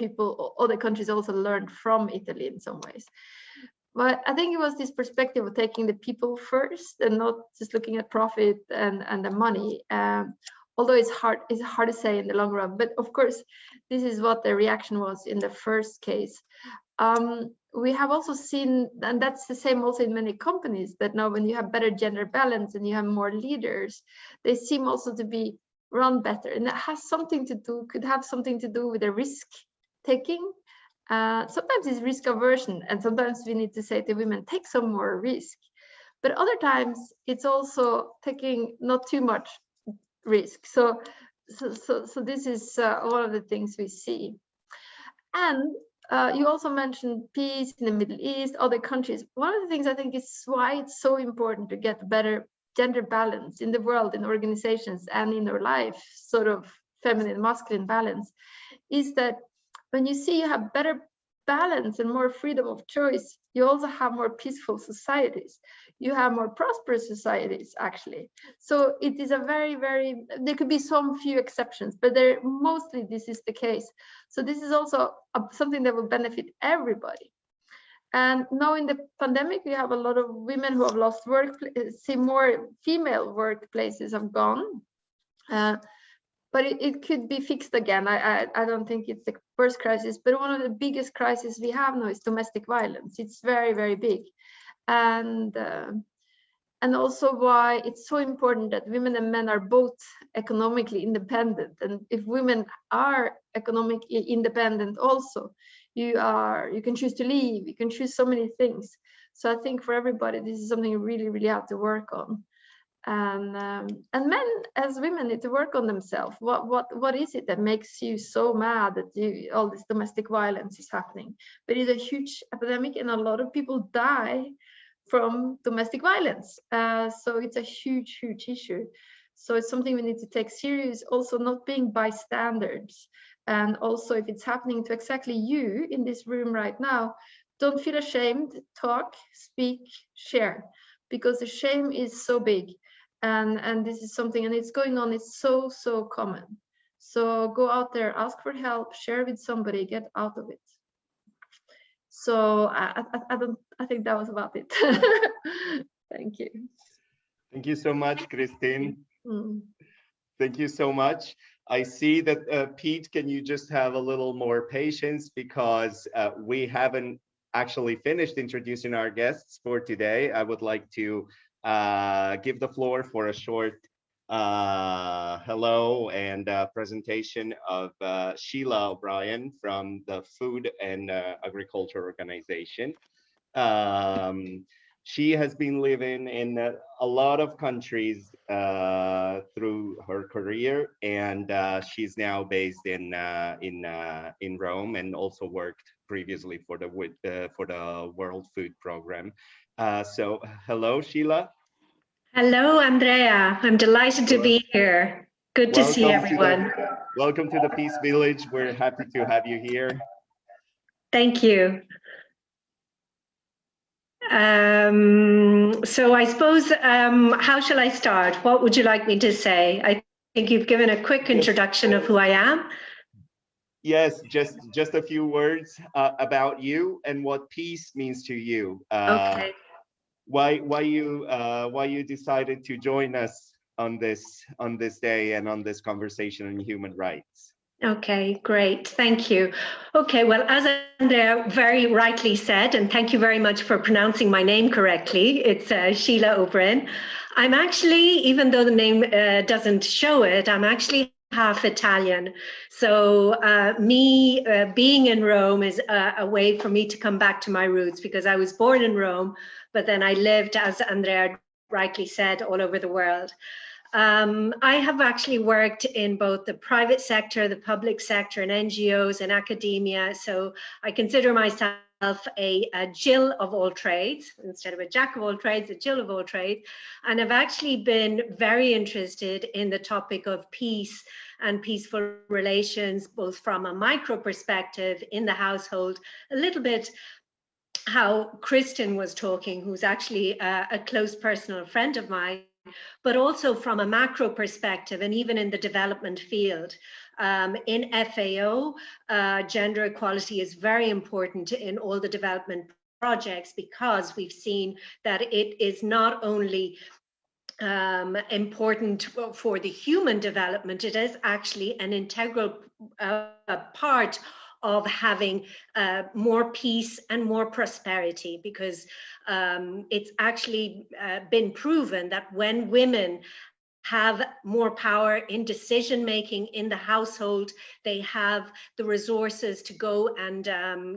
countries also learned from Italy in some ways. But I think it was this perspective of taking the people first and not just looking at profit and the money. Although it's hard to say in the long run. But of course, this is what the reaction was in the first case. We have also seen, and that's the same also in many companies, that now when you have better gender balance and you have more leaders, they seem also to be run better. And that has something to do, could have something to do with the risk taking. Sometimes it's risk aversion, and sometimes we need to say to women, take some more risk. But other times it's also taking not too much risk. So this is one of the things we see. And you also mentioned peace in the Middle East, other countries. One of the things I think is why it's so important to get better gender balance in the world, in organizations, and in our life, sort of feminine, masculine balance, is that when you see you have better balance and more freedom of choice, you also have more peaceful societies. You have more prosperous societies, actually. So it is a very, very, there could be some few exceptions, but mostly this is the case. So this is also something that will benefit everybody. And now in the pandemic, we have a lot of women who have lost work, see more female workplaces have gone. But it could be fixed again. I don't think it's the first crisis, but one of the biggest crises we have now is domestic violence. It's very, very big. and also why it's so important that women and men are both economically independent. And if women are economically independent also, you can choose to leave, you can choose so many things. So I think for everybody, this is something you really, really have to work on. And men as women need to work on themselves. What is it that makes you so mad that all this domestic violence is happening? But it's a huge epidemic, and a lot of people die from domestic violence. So it's a huge, huge issue. So it's something we need to take serious, also not being bystanders. And also if it's happening to exactly you in this room right now, don't feel ashamed, talk, speak, share, because the shame is so big. And this is something, and it's going on, it's so, so common. So go out there, ask for help, share with somebody, get out of it. So I think that was about it. Thank you. Thank you so much, Kristin. Thank you so much. I see that Pete, can you just have a little more patience, because we haven't actually finished introducing our guests for today. I would like to give the floor for a short hello and presentation of Sheila O'Brien from the Food and Agriculture Organization. She has been living in a lot of countries through her career, and she's now based in Rome, and also worked previously for the World Food Program. So hello, Sheila. Hello, Andrea. I'm delighted to be here. Good to see everyone. Welcome to the Peace Village. We're happy to have you here. Thank you. So I suppose, how shall I start? What would you like me to say? I think you've given a quick introduction of who I am. Yes, just a few words about you and what peace means to you. Okay. Why you decided to join us on this day and on this conversation on human rights? Okay, great. Thank you. Okay, well, as Andrea very rightly said, and thank you very much for pronouncing my name correctly, it's Sheila O'Brien. I'm actually, even though the name doesn't show it, I'm actually half Italian. So me being in Rome is a way for me to come back to my roots, because I was born in Rome, but then I lived, as Andrea rightly said, all over the world. I have actually worked in both the private sector, the public sector, and NGOs and academia. So I consider myself a Jill of all trades, instead of a jack of all trades, a Jill of all trades. And I've actually been very interested in the topic of peace and peaceful relations, both from a micro perspective in the household, a little bit how Kristin was talking, who's actually a close personal friend of mine, but also from a macro perspective, and even in the development field. In FAO, gender equality is very important in all the development projects, because we've seen that it is not only important for the human development, it is actually an integral part of having more peace and more prosperity, because it's actually been proven that when women have more power in decision making in the household, they have the resources to go and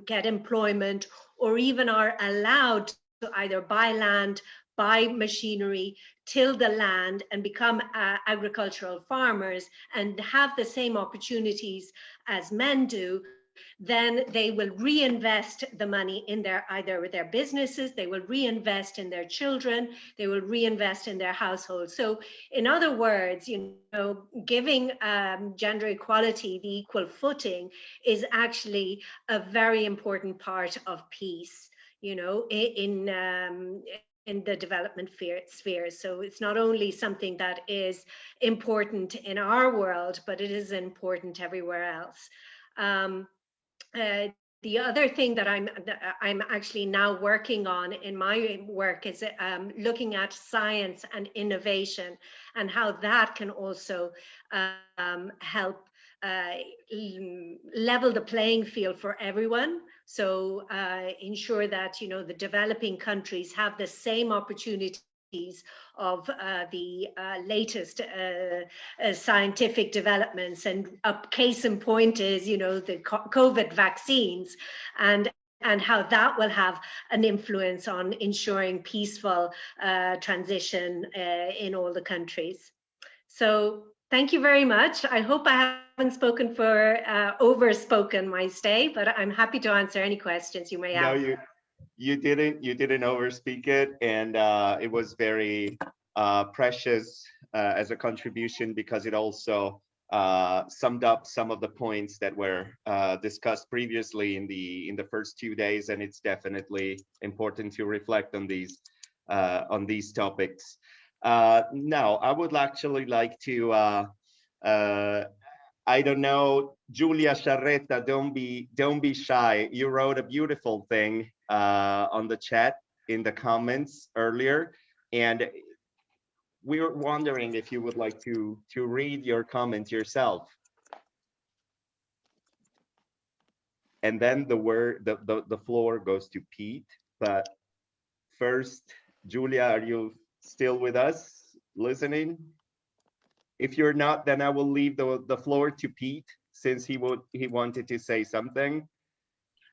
get employment, or even are allowed to either buy land, buy machinery, till the land, and become agricultural farmers and have the same opportunities as men do, then they will reinvest the money in either their businesses, they will reinvest in their children, they will reinvest in their households. So in other words, giving gender equality the equal footing is actually a very important part of peace, in the development sphere. So it's not only something that is important in our world, but it is important everywhere else. The other thing that I'm actually now working on in my work is looking at science and innovation, and how that can also help level the playing field for everyone. So ensure that, you know, the developing countries have the same opportunities of the latest scientific developments. And a case in point is, you know, the COVID vaccines and how that will have an influence on ensuring peaceful transition in all the countries. So thank you very much. I hope I haven't spoken for overspoken my stay, but I'm happy to answer any questions you may have. No, you didn't overspeak it, and it was very precious as a contribution, because it also summed up some of the points that were discussed previously in the first 2 days, and it's definitely important to reflect on these topics. Now, I would actually like to, I don't know, Giulia Charretta, don't be shy. You wrote a beautiful thing on the chat in the comments earlier, and we were wondering if you would like to read your comment yourself. And then the floor goes to Pete. But first, Giulia, are you still with us, listening? If you're not, then I will leave the floor to Pete, since he wanted to say something.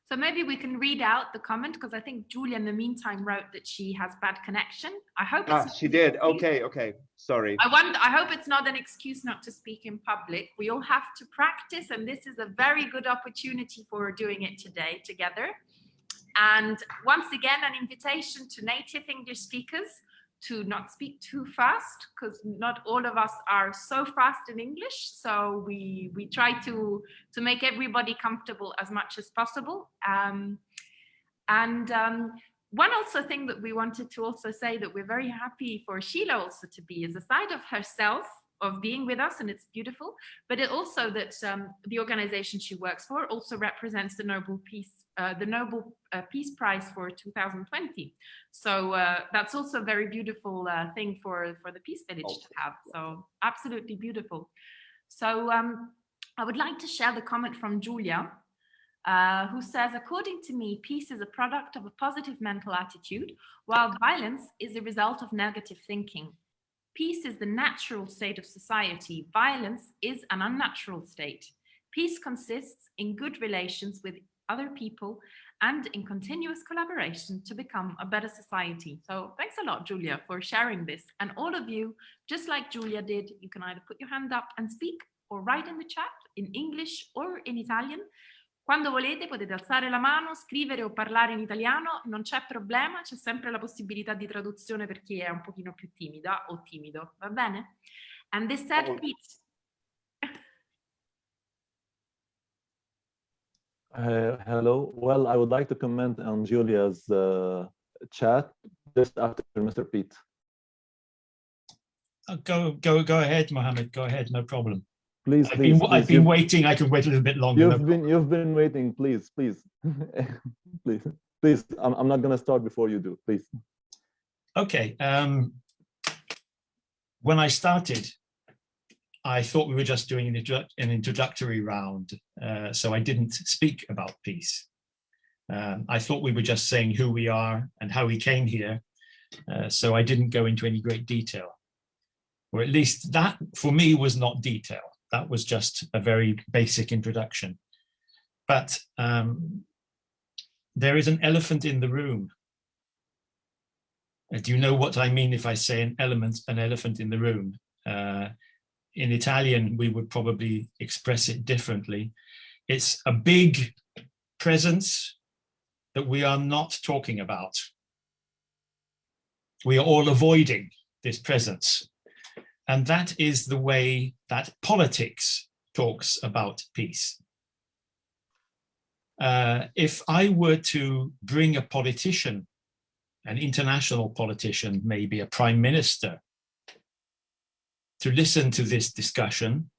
So maybe we can read out the comment, because I think Giulia in the meantime wrote that she has bad connection. I hope it's she did. Okay, sorry. I hope it's not an excuse not to speak in public. We all have to practice, and this is a very good opportunity for doing it today together. And once again, an invitation to native English speakers to not speak too fast, because not all of us are so fast in English. So we try to make everybody comfortable as much as possible. One also thing that we wanted to also say that we're very happy for Sile also to be, is a side of herself of being with us, and it's beautiful, but it also that the organization she works for also represents the Nobel Peace Prize for 2020. So that's also a very beautiful thing for the Peace Village to have. So absolutely beautiful. So I would like to share the comment from Giulia, who says, according to me, peace is a product of a positive mental attitude, while violence is a result of negative thinking. Peace is the natural state of society. Violence is an unnatural state. Peace consists in good relations with other people and in continuous collaboration to become a better society. So thanks a lot, Giulia, for sharing this. And all of you, just like Giulia did, you can either put your hand up and speak or write in the chat in English or in Italian. Quando volete potete alzare la mano, scrivere o parlare in italiano, non c'è problema, c'è sempre la possibilità di traduzione per chi è un pochino più timida o timido, va bene? And this said, Pete. Hello. Well, I would like to comment on Giulia's chat just after Mr. Pete. Go ahead, Mohammad. Go ahead, no problem. Please, I've been waiting. I can wait a little bit longer. You've been waiting. Please, please. I'm not gonna start before you do. Please. Okay. When I started, I thought we were just doing an introductory round, so I didn't speak about peace. I thought we were just saying who we are and how we came here, so I didn't go into any great detail, or at least that for me was not detail. That was just a very basic introduction. But there is an elephant in the room. Do you know what I mean if I say an elephant in the room? In Italian, we would probably express it differently. It's a big presence that we are not talking about. We are all avoiding this presence. And that is the way that politics talks about peace. If I were to bring a politician, an international politician, maybe a prime minister, to listen to this discussion,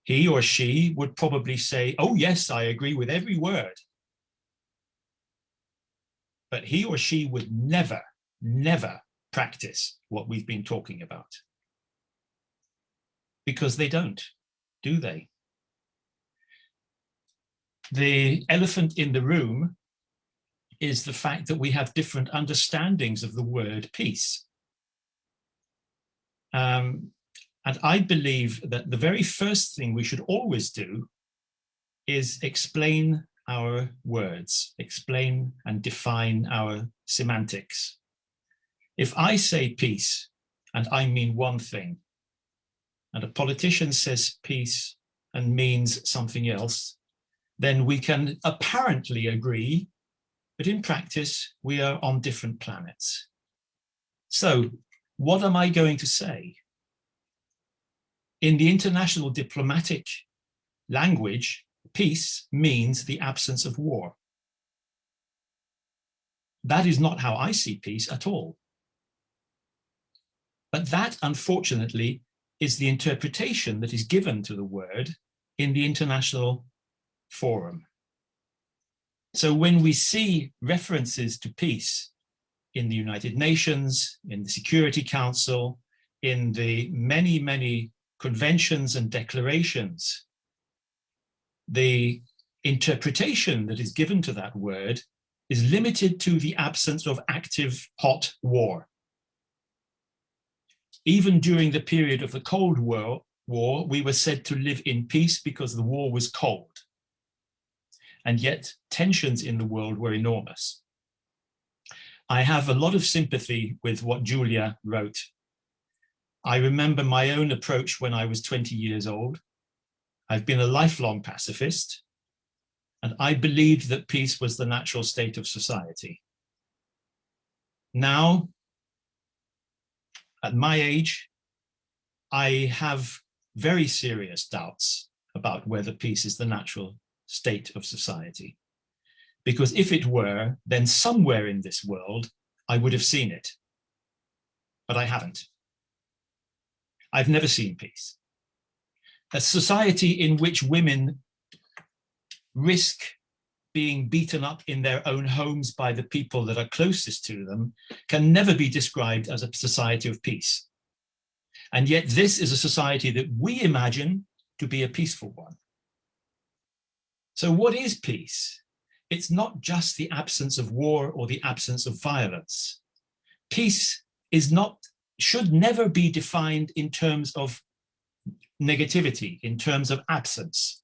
he or she would probably say, oh yes, I agree with every word. But he or she would never, never practice what we've been talking about. Because they don't, do they? The elephant in the room is the fact that we have different understandings of the word peace. And I believe that the very first thing we should always do is explain our words, explain and define our semantics. If I say peace and I mean one thing, and a politician says peace and means something else, then we can apparently agree, but in practice, we are on different planets. So what am I going to say? In the international diplomatic language, peace means the absence of war. That is not how I see peace at all. But that, unfortunately, is the interpretation that is given to the word in the international forum. So when we see references to peace in the United Nations, in the Security Council, in the many, many conventions and declarations, the interpretation that is given to that word is limited to the absence of active hot war. Even during the period of the Cold War, we were said to live in peace because the war was cold. And yet tensions in the world were enormous. I have a lot of sympathy with what Julia wrote. I remember my own approach when I was 20 years old. I've been a lifelong pacifist, and I believed that peace was the natural state of society. Now, at my age, I have very serious doubts about whether peace is the natural state of society. Because if it were, then somewhere in this world, I would have seen it. But I haven't. I've never seen peace. A society in which women risk being beaten up in their own homes by the people that are closest to them can never be described as a society of peace. And yet this is a society that we imagine to be a peaceful one. So what is peace? It's not just the absence of war or the absence of violence. Peace should never be defined in terms of negativity, in terms of absence.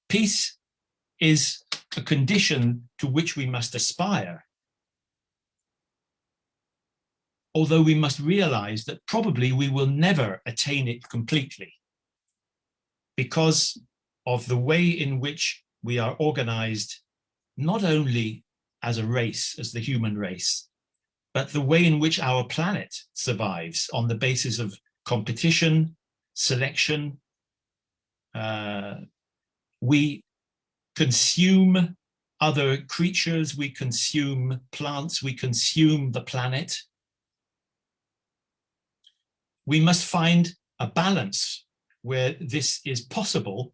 Peace is a condition to which we must aspire. Although we must realize that probably we will never attain it completely because of the way in which we are organized, not only as a race, as the human race, but the way in which our planet survives on the basis of competition, selection. We consume other creatures, we consume plants, we consume the planet. We must find a balance where this is possible,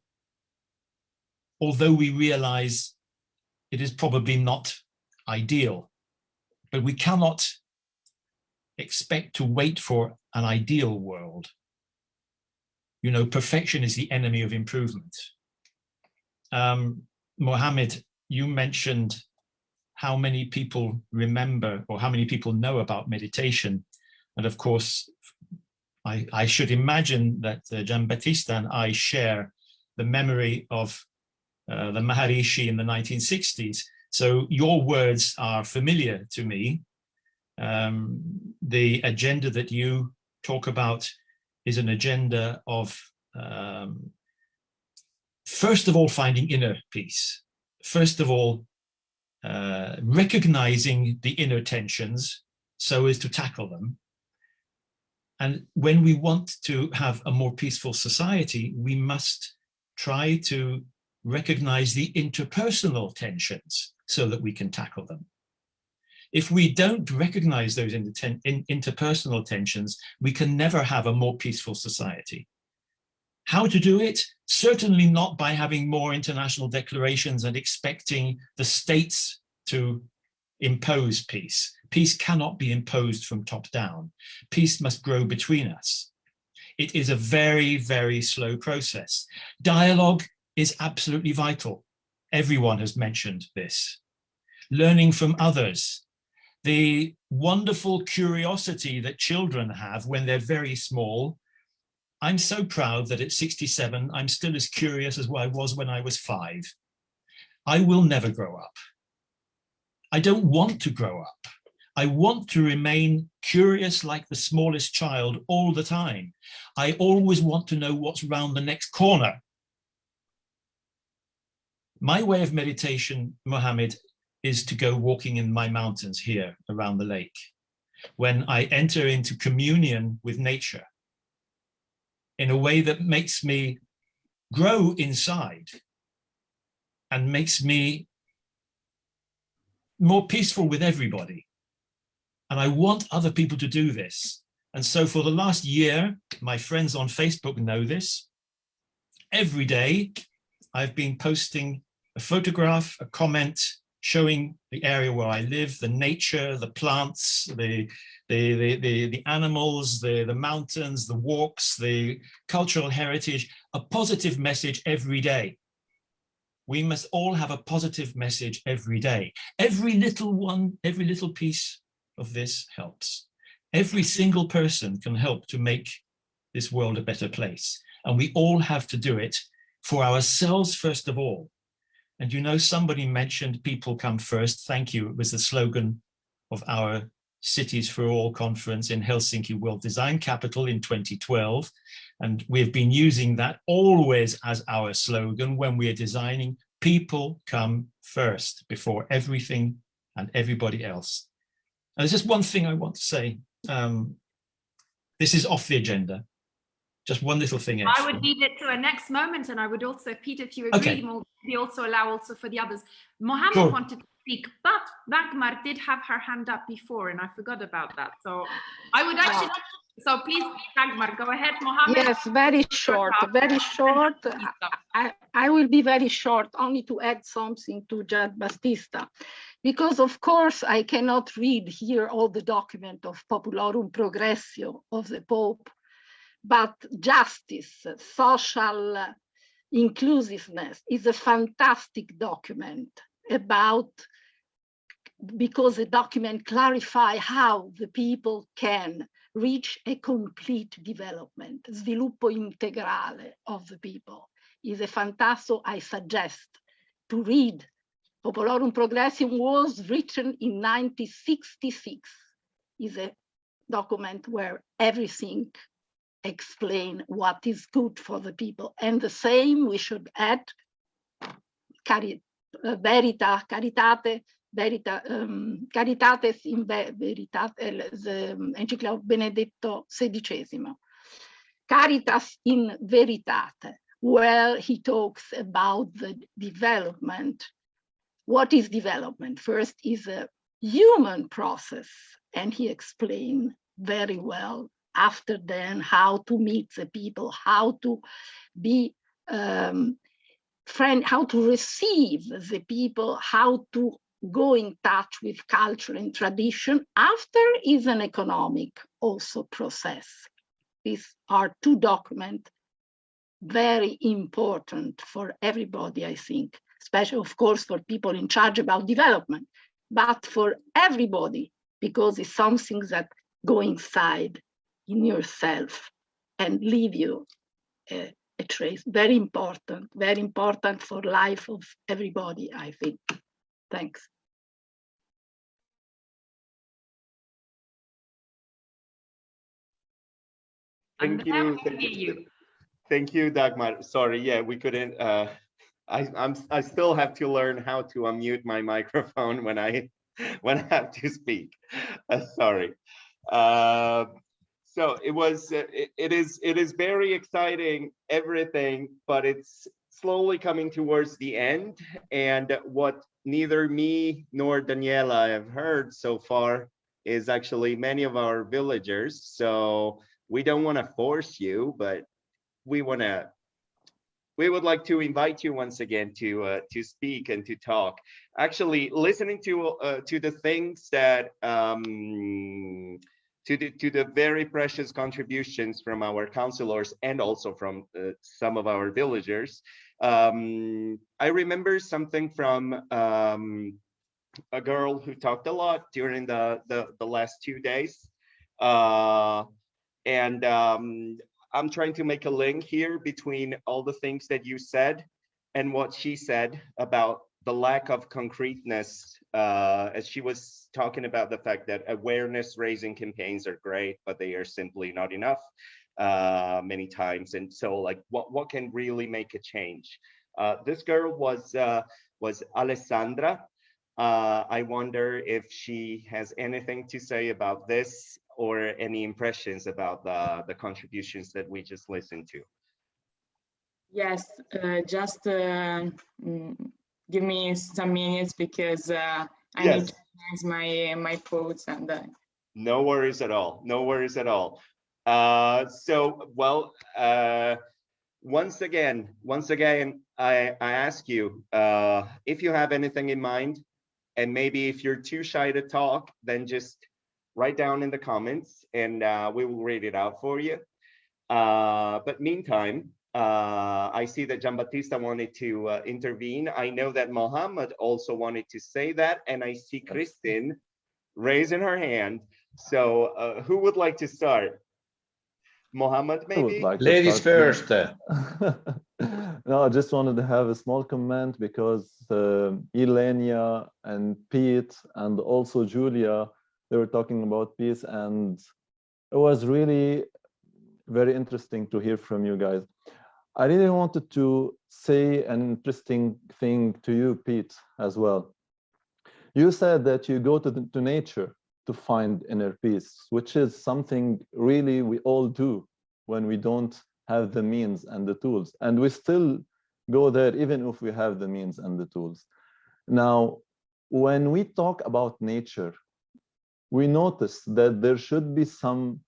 although we realize it is probably not ideal. But we cannot expect to wait for an ideal world. You know, perfection is the enemy of improvement. Mohammad, you mentioned how many people remember or how many people know about meditation. And of course, I should imagine that Gianbattista and I share the memory of the Maharishi in the 1960s. So your words are familiar to me. The agenda that you talk about is an agenda of, first of all, finding inner peace. First of all, recognizing the inner tensions so as to tackle them. And when we want to have a more peaceful society, we must try to recognize the interpersonal tensions so that we can tackle them. If we don't recognize those interpersonal tensions, we can never have a more peaceful society. How to do it? Certainly not by having more international declarations and expecting the states to impose peace. Peace cannot be imposed from top down. Peace must grow between us. It is a very, very slow process. Dialogue is absolutely vital. Everyone has mentioned this. Learning from others, the wonderful curiosity that children have when they're very small. I'm so proud that at 67, I'm still as curious as I was when I was 5. I will never grow up. I don't want to grow up. I want to remain curious like the smallest child all the time. I always want to know what's round the next corner. My way of meditation, Mohammad, is to go walking in my mountains here around the lake. When I enter into communion with nature in a way that makes me grow inside and makes me more peaceful with everybody. And I want other people to do this. And so for the last year, my friends on Facebook know this. Every day, I've been posting a photograph, a comment, showing the area where I live, the nature, the plants, the animals, the mountains, the walks, the cultural heritage, a positive message every day. We must all have a positive message every day. Every little one, every little piece of this helps. Every single person can help to make this world a better place. And we all have to do it for ourselves first of all. And you know, somebody mentioned people come first. Thank you. It was the slogan of our Cities for All conference in Helsinki World Design Capital in 2012. And we've been using that always as our slogan when we are designing. People come first before everything and everybody else. And there's just one thing I want to say. This is off the agenda. Just one little thing extra. I would leave it to a next moment, and I would also, Peter, if you agree, we also allow also for the others. Mohammad wanted to speak, but Dagmar did have her hand up before, and I forgot about that. So I would actually, so please, Dagmar, go ahead, Mohammad. Yes, very short, very short. I will be very short, only to add something to Gianbattista. Because of course, I cannot read here all the document of Populorum Progressio of the Pope, but justice, social inclusiveness is a fantastic document because the document clarifies how the people can reach a complete development, sviluppo integrale of the people. Is a fantastic, I suggest to read. Populorum Progressium was written in 1966. Is a document where everything explain what is good for the people. And the same we should add caritates in veritate, the encyclical of Benedetto XVI. Caritas in veritate, where he talks about the development. What is development? First is a human process, and he explained very well. After then, how to meet the people, how to be how to receive the people, how to go in touch with culture and tradition. After is an economic also process. These are two documents very important for everybody, I think, especially of course for people in charge about development, but for everybody, because it's something that go inside in yourself and leave you a trace. Very important for life of everybody, I think. Thanks. Thank you. Thank you, Dagmar. Sorry, yeah, we couldn't. I still have to learn how to unmute my microphone when I have to speak. Sorry. So it is very exciting, everything, but it's slowly coming towards the end. And what neither me nor Daniela have heard so far is actually many of our villagers. So we don't want to force you, but we would like to invite you once again to speak and to talk. Actually, listening to the things that to the very precious contributions from our counselors and also from some of our villagers. I remember something from a girl who talked a lot during the last 2 days. And I'm trying to make a link here between all the things that you said and what she said about the lack of concreteness, as she was talking about the fact that awareness raising campaigns are great, but they are simply not enough many times. And so like what can really make a change? This girl was Alessandra. I wonder if she has anything to say about this or any impressions about the contributions that we just listened to. Yes, just give me some minutes because I need to organize my quotes and no worries at all. No worries at all. So, well, once again, I ask you if you have anything in mind, and maybe if you're too shy to talk, then just write down in the comments and we will read it out for you. But meantime, I see that Gianbattista wanted to intervene. I know that Mohammad also wanted to say that, and I see Kristin raising her hand. So who would like to start? Mohammad, maybe? Like ladies first. No, I just wanted to have a small comment because Ilenia and Pete and also Julia, they were talking about peace, and it was really very interesting to hear from you guys. I really wanted to say an interesting thing to you, Pete, as well. You said that you go to nature to find inner peace, which is something really we all do when we don't have the means and the tools. And we still go there even if we have the means and the tools. Now, when we talk about nature, we notice that there should be some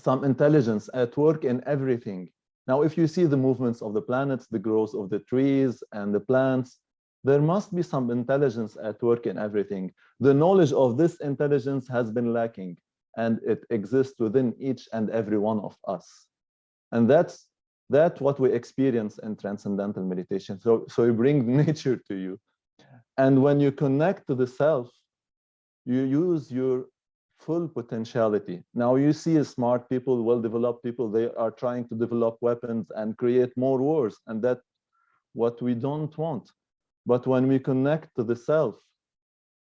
intelligence at work in everything. Now, if you see the movements of the planets, the growth of the trees and the plants, there must be some intelligence at work in everything. The knowledge of this intelligence has been lacking, and it exists within each and every one of us. And that's what we experience in transcendental meditation. So you bring nature to you. And when you connect to the self, you use your full potentiality. Now you see smart people, well-developed people, they are trying to develop weapons and create more wars, and that's what we don't want. But when we connect to the self,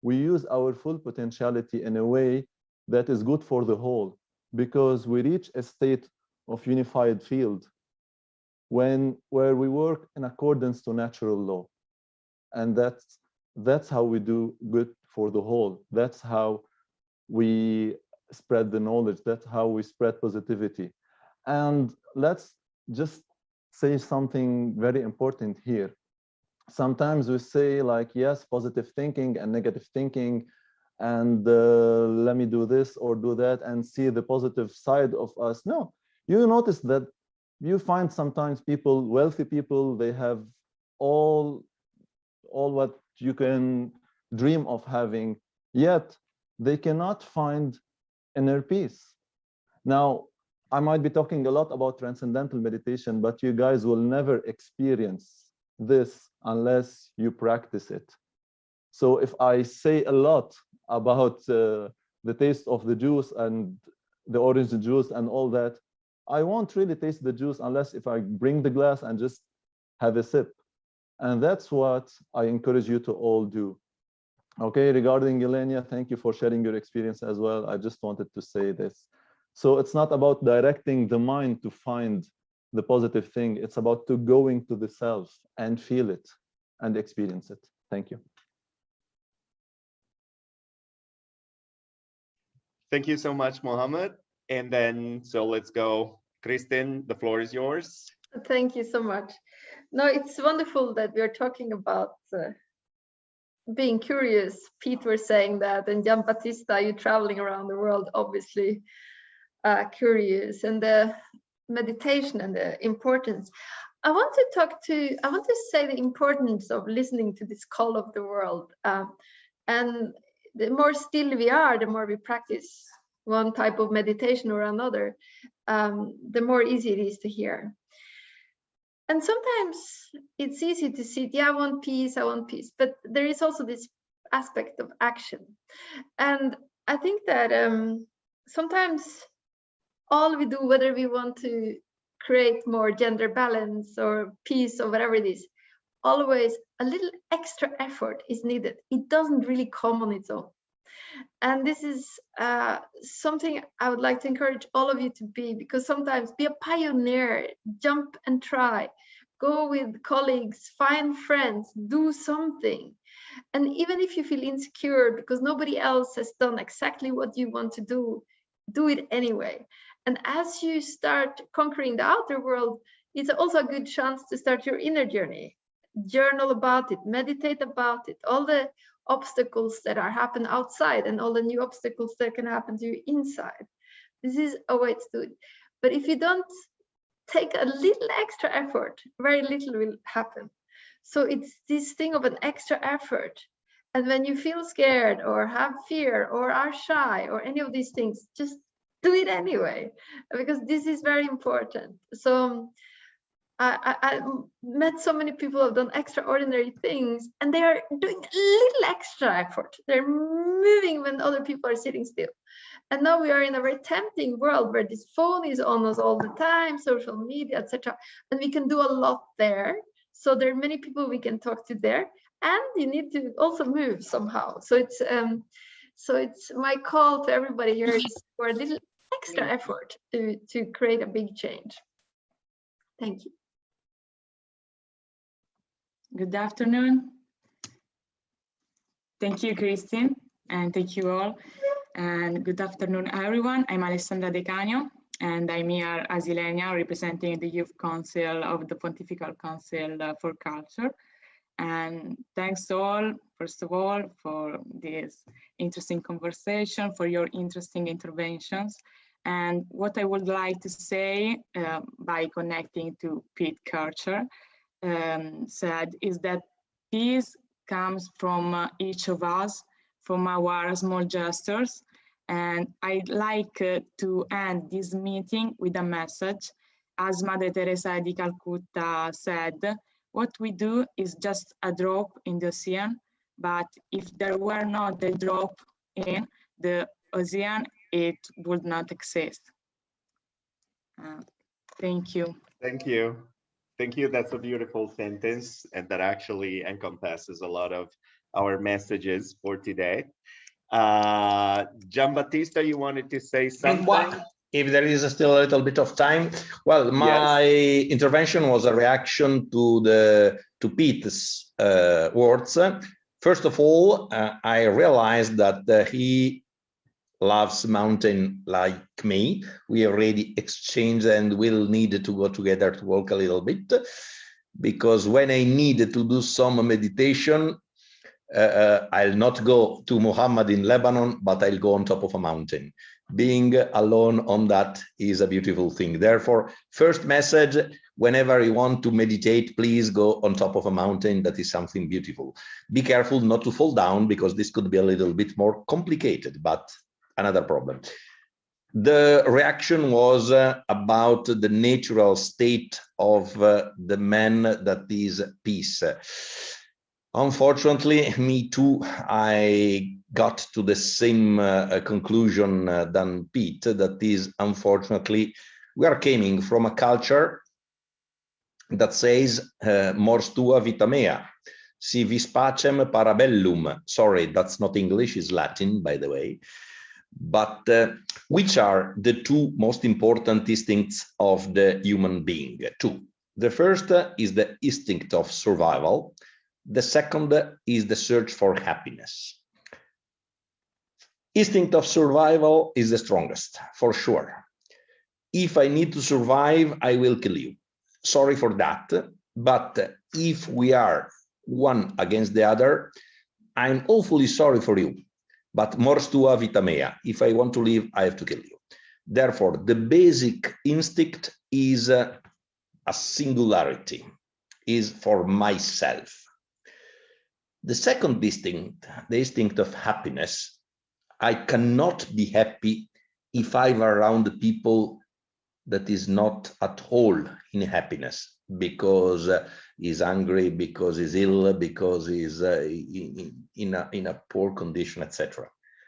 we use our full potentiality in a way that is good for the whole, because we reach a state of unified field where we work in accordance to natural law. And that's how we do good for the whole. That's how we spread the knowledge. That's how we spread positivity. And let's just say something very important here. Sometimes we say like, yes, positive thinking and negative thinking, and let me do this or do that and see the positive side of us. No, you notice that you find sometimes people, wealthy people, they have all what you can dream of having, yet they cannot find inner peace. Now, I might be talking a lot about transcendental meditation, but you guys will never experience this unless you practice it. So if I say a lot about the taste of the juice and the orange juice and all that, I won't really taste the juice unless if I bring the glass and just have a sip. And that's what I encourage you to all do. Okay, regarding Ilenia, thank you for sharing your experience as well. I just wanted to say this. So it's not about directing the mind to find the positive thing. It's about going to the self and feel it and experience it. Thank you. Thank you so much, Mohammad. And then, so let's go. Kristin, the floor is yours. Thank you so much. No, it's wonderful that we're talking about being curious. Pete was saying that, and Gianbattista, you traveling around the world, obviously curious, and the meditation and the importance. I want to say the importance of listening to this call of the world. And the more still we are, the more we practice one type of meditation or another, the more easy it is to hear. And sometimes it's easy to see, yeah, I want peace, but there is also this aspect of action. And I think that sometimes all we do, whether we want to create more gender balance or peace or whatever it is, always a little extra effort is needed. It doesn't really come on its own. And this is something I would like to encourage all of you to be, because sometimes be a pioneer, jump and try, go with colleagues, find friends, do something. And even if you feel insecure because nobody else has done exactly what you want to do it anyway. And as you start conquering the outer world, it's also a good chance to start your inner journey. Journal about it, meditate about it, all the obstacles that are happening outside and all the new obstacles that can happen to you inside. This is a way to do it. But if you don't take a little extra effort, very little will happen. So it's this thing of an extra effort. And when you feel scared or have fear or are shy or any of these things, just do it anyway, because this is very important. So I met so many people who have done extraordinary things, and they are doing a little extra effort. They're moving when other people are sitting still. And now we are in a very tempting world where this phone is on us all the time, social media, etc. And we can do a lot there. So there are many people we can talk to there, and you need to also move somehow. So it's my call to everybody here is for a little extra effort to create a big change. Thank you. Good afternoon. Thank you, Kristin, and thank you all. And good afternoon, everyone. I'm Alessandra De Canio, and I'm here as Ilenia, representing the Youth Council of the Pontifical Council for Culture. And thanks all, first of all, for this interesting conversation, for your interesting interventions. And what I would like to say by connecting to Pete Kercher said is that peace comes from each of us, from our small gestures. And I'd like to end this meeting with a message. As Mother Teresa di Calcutta said, what we do is just a drop in the ocean, but if there were not a drop in the ocean, it would not exist. Thank you. Thank you. Thank you. That's a beautiful sentence, and that actually encompasses a lot of our messages for today. Gianbattista, you wanted to say something? If there is still a little bit of time. Well, my intervention was a reaction to Pete's words. First of all, I realized that he loves mountain like me. We already exchanged and will need to go together to walk a little bit, because when I need to do some meditation, I'll not go to Mohammad in Lebanon, but I'll go on top of a mountain. Being alone on that is a beautiful thing. Therefore, first message, whenever you want to meditate, please go on top of a mountain. That is something beautiful. Be careful not to fall down, because this could be a little bit more complicated, but another problem. The reaction was about the natural state of the man that is peace. Unfortunately, me too, I got to the same conclusion than Pete, that is, unfortunately, we are coming from a culture that says mors tua vita mea, si vis pacem parabellum. Sorry, that's not English, it's Latin, by the way. But which are the two most important instincts of the human being? Two. The first is the instinct of survival. The second is the search for happiness. Instinct of survival is the strongest, for sure. If I need to survive, I will kill you. Sorry for that. But if we are one against the other, I'm awfully sorry for you. But mors tua vita mea. If I want to live, I have to kill you. Therefore, the basic instinct is a singularity, is for myself. The second distinct, the instinct of happiness. I cannot be happy if I'm around the people that is not at all in happiness, because he's hungry, because he's ill, because he's in a poor condition, etc.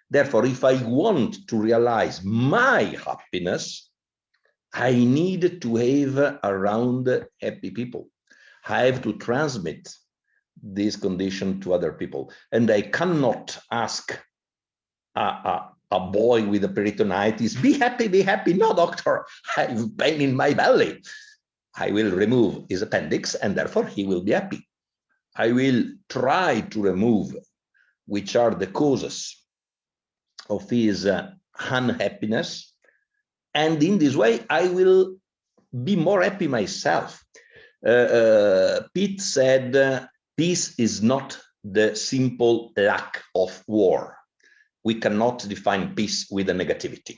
Therefore, if I want to realize my happiness, I need to have around happy people. I have to transmit this condition to other people. And I cannot ask a boy with a peritonitis, be happy, be happy. No, doctor, I have pain in my belly. I will remove his appendix and therefore he will be happy. I will try to remove which are the causes of his unhappiness. And in this way, I will be more happy myself. Pitt said, peace is not the simple lack of war. We cannot define peace with a negativity.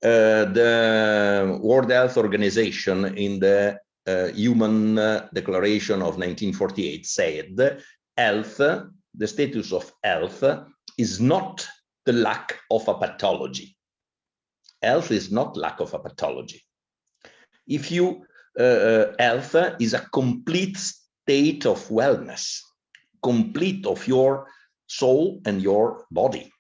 The World Health Organization in the Human Declaration of 1948 said, health, the status of health is not the lack of a pathology. Health is not lack of a pathology. If you, health is a complete state of wellness, complete of your soul and your body.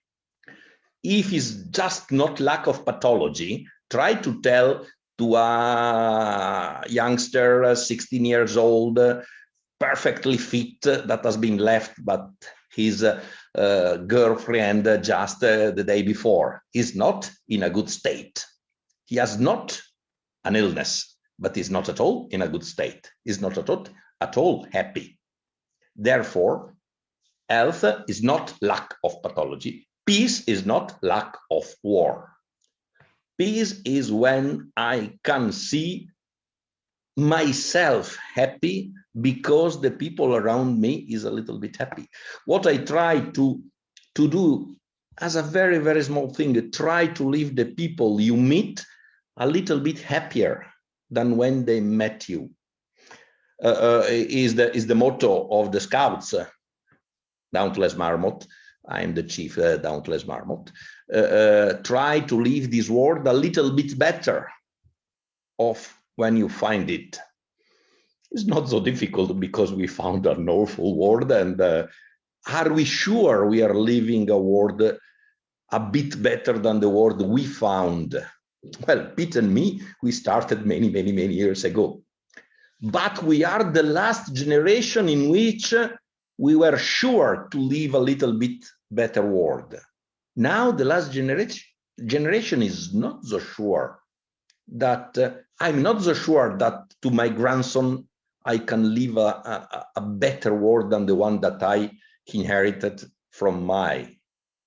If it's just not lack of pathology, try to tell to a youngster, 16 years old, perfectly fit, that has been left, but his girlfriend just the day before. He's not in a good state. He has not an illness, but he's not at all in a good state. He's not at all happy. Therefore, health is not lack of pathology. Peace is not lack of war. Peace is when I can see myself happy because the people around me is a little bit happy. What I try to do as a very, very small thing, try to leave the people you meet a little bit happier than when they met you. Is the motto of the Scouts, Dauntless Marmot. I'm the chief Dauntless Marmot. Try to leave this world a little bit better off when you find it. It's not so difficult because we found an awful world, and are we sure we are living a world a bit better than the world we found? Well, Pete and me, we started many, many, many years ago. But we are the last generation in which we were sure to live a little bit better world. Now the last generation is not so sure that, I'm not so sure that to my grandson, I can live a better world than the one that I inherited from my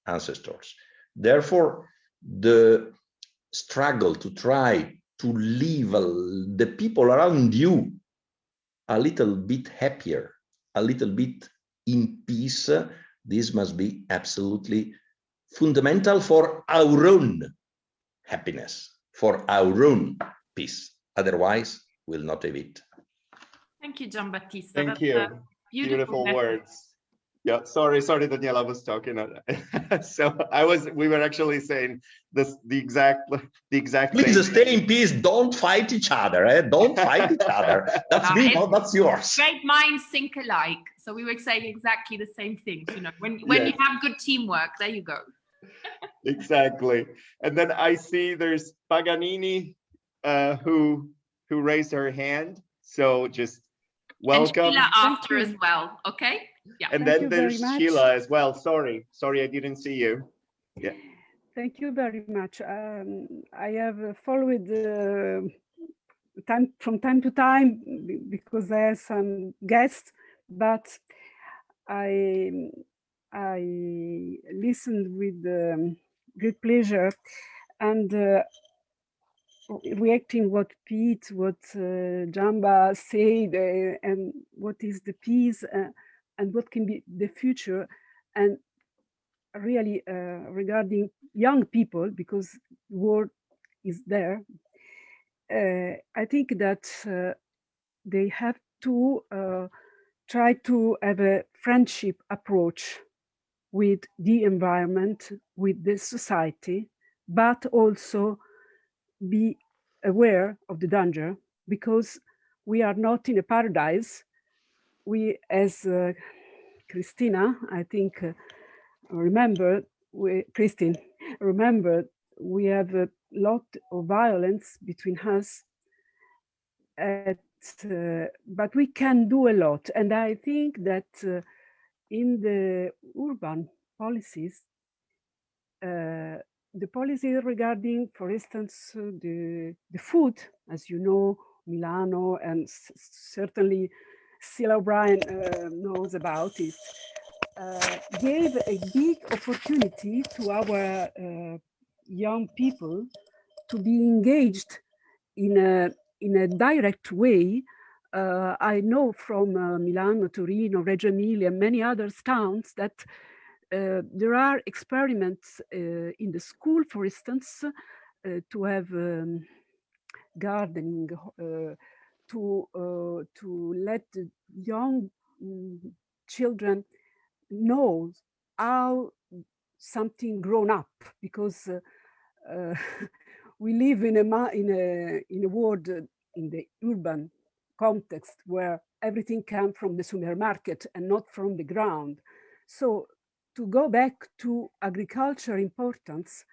ancestors. Therefore, the struggle to try to leave the people around you a little bit happier, a little bit in peace, this must be absolutely fundamental for our own happiness, for our own peace. Otherwise, we'll not have it. Thank you, Gianbattista. Thank you. Beautiful words. Yeah, sorry, Daniela was talking. So we were actually saying this, the exact Please same stay thing. in peace. Don't fight each other. Don't fight each other. That's me, no, that's yours. Great minds think alike. So we were saying exactly the same things. You know, when Yes. you have good teamwork, there you go. Exactly. And then I see there's Paganini who raised her hand. So just welcome. And Sheila after as well. Okay. Yeah. And then there's Sheila as well. Sorry, I didn't see you. Yeah. Thank you very much. I have followed from time to time because I have some guests, but I listened with great pleasure and reacting what Pete, what Jamba said, and what is the peace and what can be the future, and really regarding young people, because the world is there. I think that they have to try to have a friendship approach with the environment, with the society, but also be aware of the danger, because we are not in a paradise. We, as Christina, I think, Kristin, remember, we have a lot of violence between us, but we can do a lot. And I think that in the urban policies, the policy regarding, for instance, the food, as you know, Milano, and certainly Sile O'Brien knows about it, gave a big opportunity to our young people to be engaged in a direct way. I know from Milano, Torino, Reggio Emilia, and many other towns that there are experiments in the school, for instance, to have gardening, to let the young children know how something grown up, because we live in a world, in the urban context, where everything comes from the supermarket and not from the ground. So to go back to agriculture importance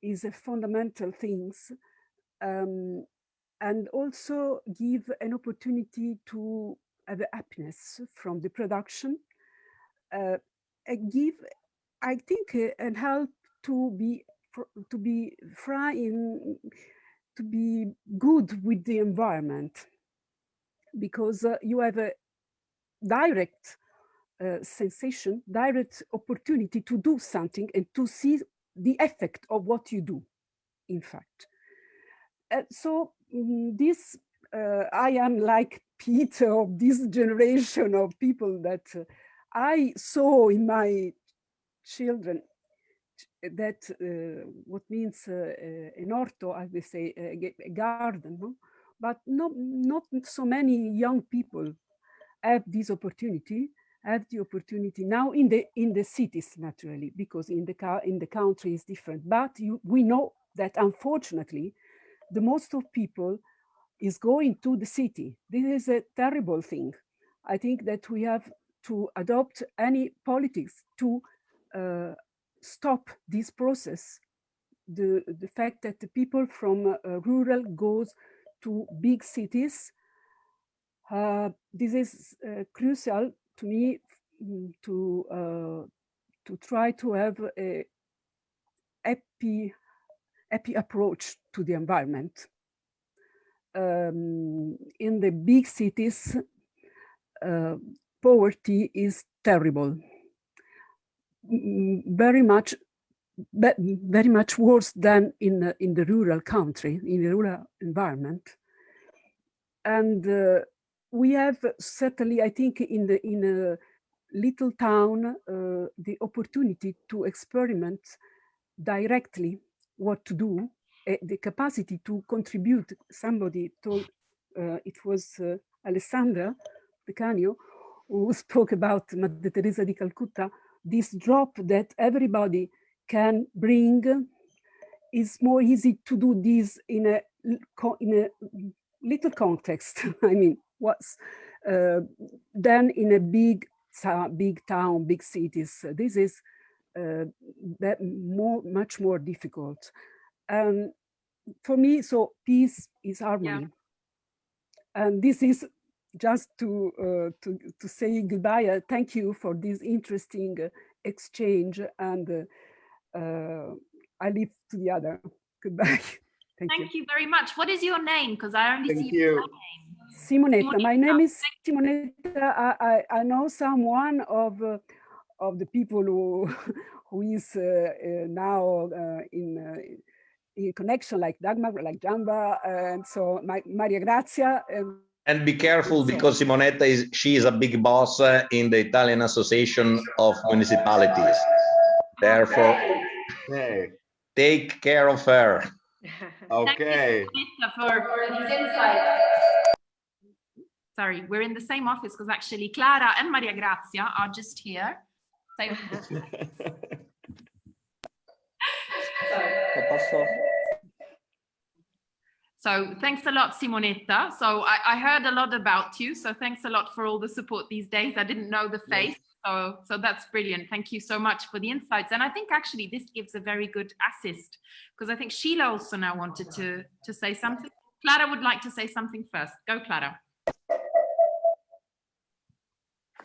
is a fundamental thing, and also give an opportunity to have happiness from the production, give, I think, and help to be good with the environment, because you have a direct sensation, direct opportunity to do something and to see the effect of what you do, in fact. So this, I am like Peter of this generation of people that I saw in my children, that what means an orto, as they say, a garden, no? But not so many young people have this opportunity, have the opportunity now in the cities, naturally, because in the country is different. But we know that unfortunately, the most of people is going to the city. This is a terrible thing. I think that we have to adopt any politics to stop this process. The fact that the people from rural goes to big cities, this is crucial to me to try to have a happy approach to the environment. In the big cities, poverty is terrible, very much worse than in the rural country, in the rural environment. And we have certainly, I think, in a little town, the opportunity to experiment directly what to do, the capacity to contribute. Somebody told, it was Alessandra Decanio, who spoke about Madre Teresa di Calcutta, this drop that everybody can bring. Is more easy to do this in a little context, I mean, than in a big town, big cities. This is much more difficult. For me, so peace is harmony. Yeah. And this is just to say goodbye. Thank you for this interesting exchange, and I leave to the other. Goodbye. Thank you very much. What is your name? Because I only see your name. Simonetta. My name is Simonetta. I know someone of the people who is now in connection, like Dagmar, like Gianba, and so Maria Grazia. And be careful, because Simonetta she is a big boss in the Italian Association of Municipalities. Therefore, take care of her. Okay. Thank you, for these insights. Sorry, we're in the same office because actually Clara and Maria Grazia are just here. So thanks a lot, Simonetta. So I heard a lot about you. So thanks a lot for all the support these days. I didn't know the face. So that's brilliant. Thank you so much for the insights. And I think actually this gives a very good assist, because I think Sheila also now wanted to say something. Clara would like to say something first. Go, Clara.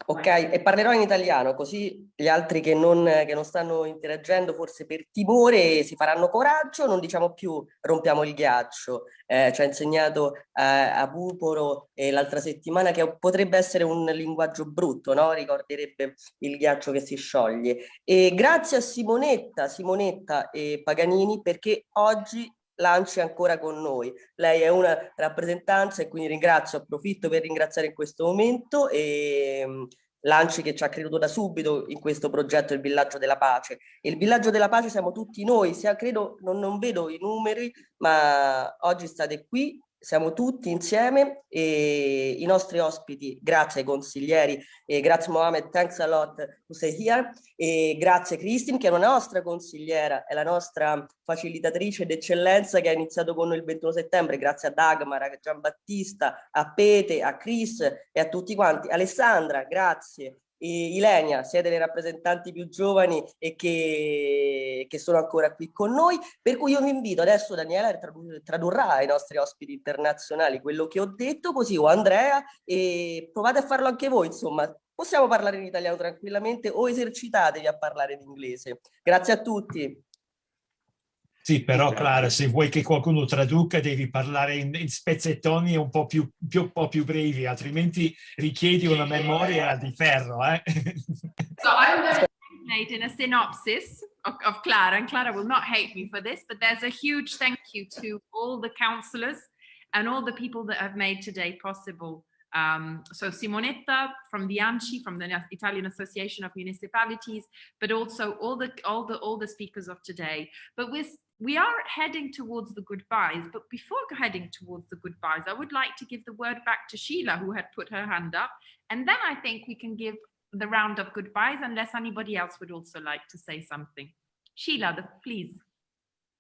Ok, e parlerò in italiano, così gli altri che non stanno interagendo forse per timore si faranno coraggio, non diciamo più rompiamo il ghiaccio. Ci ha insegnato a Buporo l'altra settimana che potrebbe essere un linguaggio brutto, no? Ricorderebbe il ghiaccio che si scioglie. E grazie a Simonetta e Paganini perché oggi Lanci è ancora con noi. Lei è una rappresentanza e quindi approfitto per ringraziare in questo momento e Lanci che ci ha creduto da subito in questo progetto Il Villaggio della Pace. E il Villaggio della Pace siamo tutti noi, credo, non vedo i numeri, ma oggi state qui, siamo tutti insieme e i nostri ospiti, grazie ai consiglieri, e grazie Mohammad, thanks a lot to stay here, e grazie Kristin che è una nostra consigliera, è la nostra facilitatrice d'eccellenza che ha iniziato con noi il 21 settembre, grazie a Dagmar, a Gianbattista, a Pete, a Chris e a tutti quanti. Alessandra, grazie. E Ilenia, siete le rappresentanti più giovani e che sono ancora qui con noi, per cui io vi invito adesso, Daniela tradurrà ai nostri ospiti internazionali quello che ho detto, così o Andrea, e provate a farlo anche voi, insomma, possiamo parlare in italiano tranquillamente o esercitatevi a parlare in inglese. Grazie a tutti. Sì, però Clara, se vuoi che qualcuno traduca devi parlare in spezzettoni un po' più brevi, altrimenti richiedi una memoria di ferro. So I'm going to translate in a synopsis of Clara, and Clara will not hate me for this, but there's a huge thank you to all the councillors and all the people that have made today possible. So Simonetta from the ANCI, from the Italian Association of Municipalities, but also all the speakers of today. But we are heading towards the goodbyes, but before heading towards the goodbyes, I would like to give the word back to Sheila, who had put her hand up, and then I think we can give the round of goodbyes, unless anybody else would also like to say something. Sheila, please.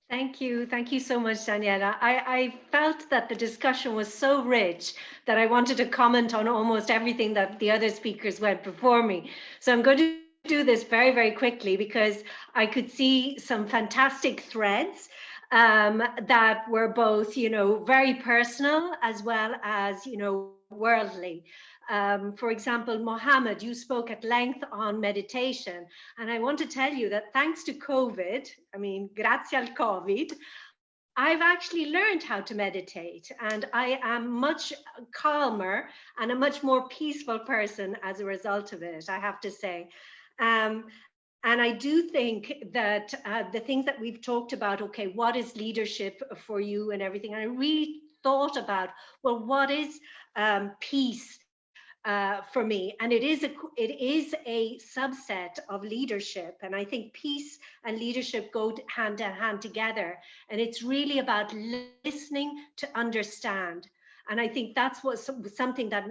Thank you so much, Daniela. I felt that the discussion was so rich that I wanted to comment on almost everything that the other speakers went before me. So I'm going to do this very, very quickly because I could see some fantastic threads that were both, very personal as well as, worldly. For example, Mohammad, you spoke at length on meditation. And I want to tell you that thanks to COVID, grazie al COVID, I've actually learned how to meditate, and I am much calmer and a much more peaceful person as a result of it, I have to say. And I do think that the things that we've talked about, okay, what is leadership for you and everything, and I really thought about, well, what is peace for me? And it is a subset of leadership, and I think peace and leadership go hand in hand together, and it's really about listening to understand. And I think that's what something that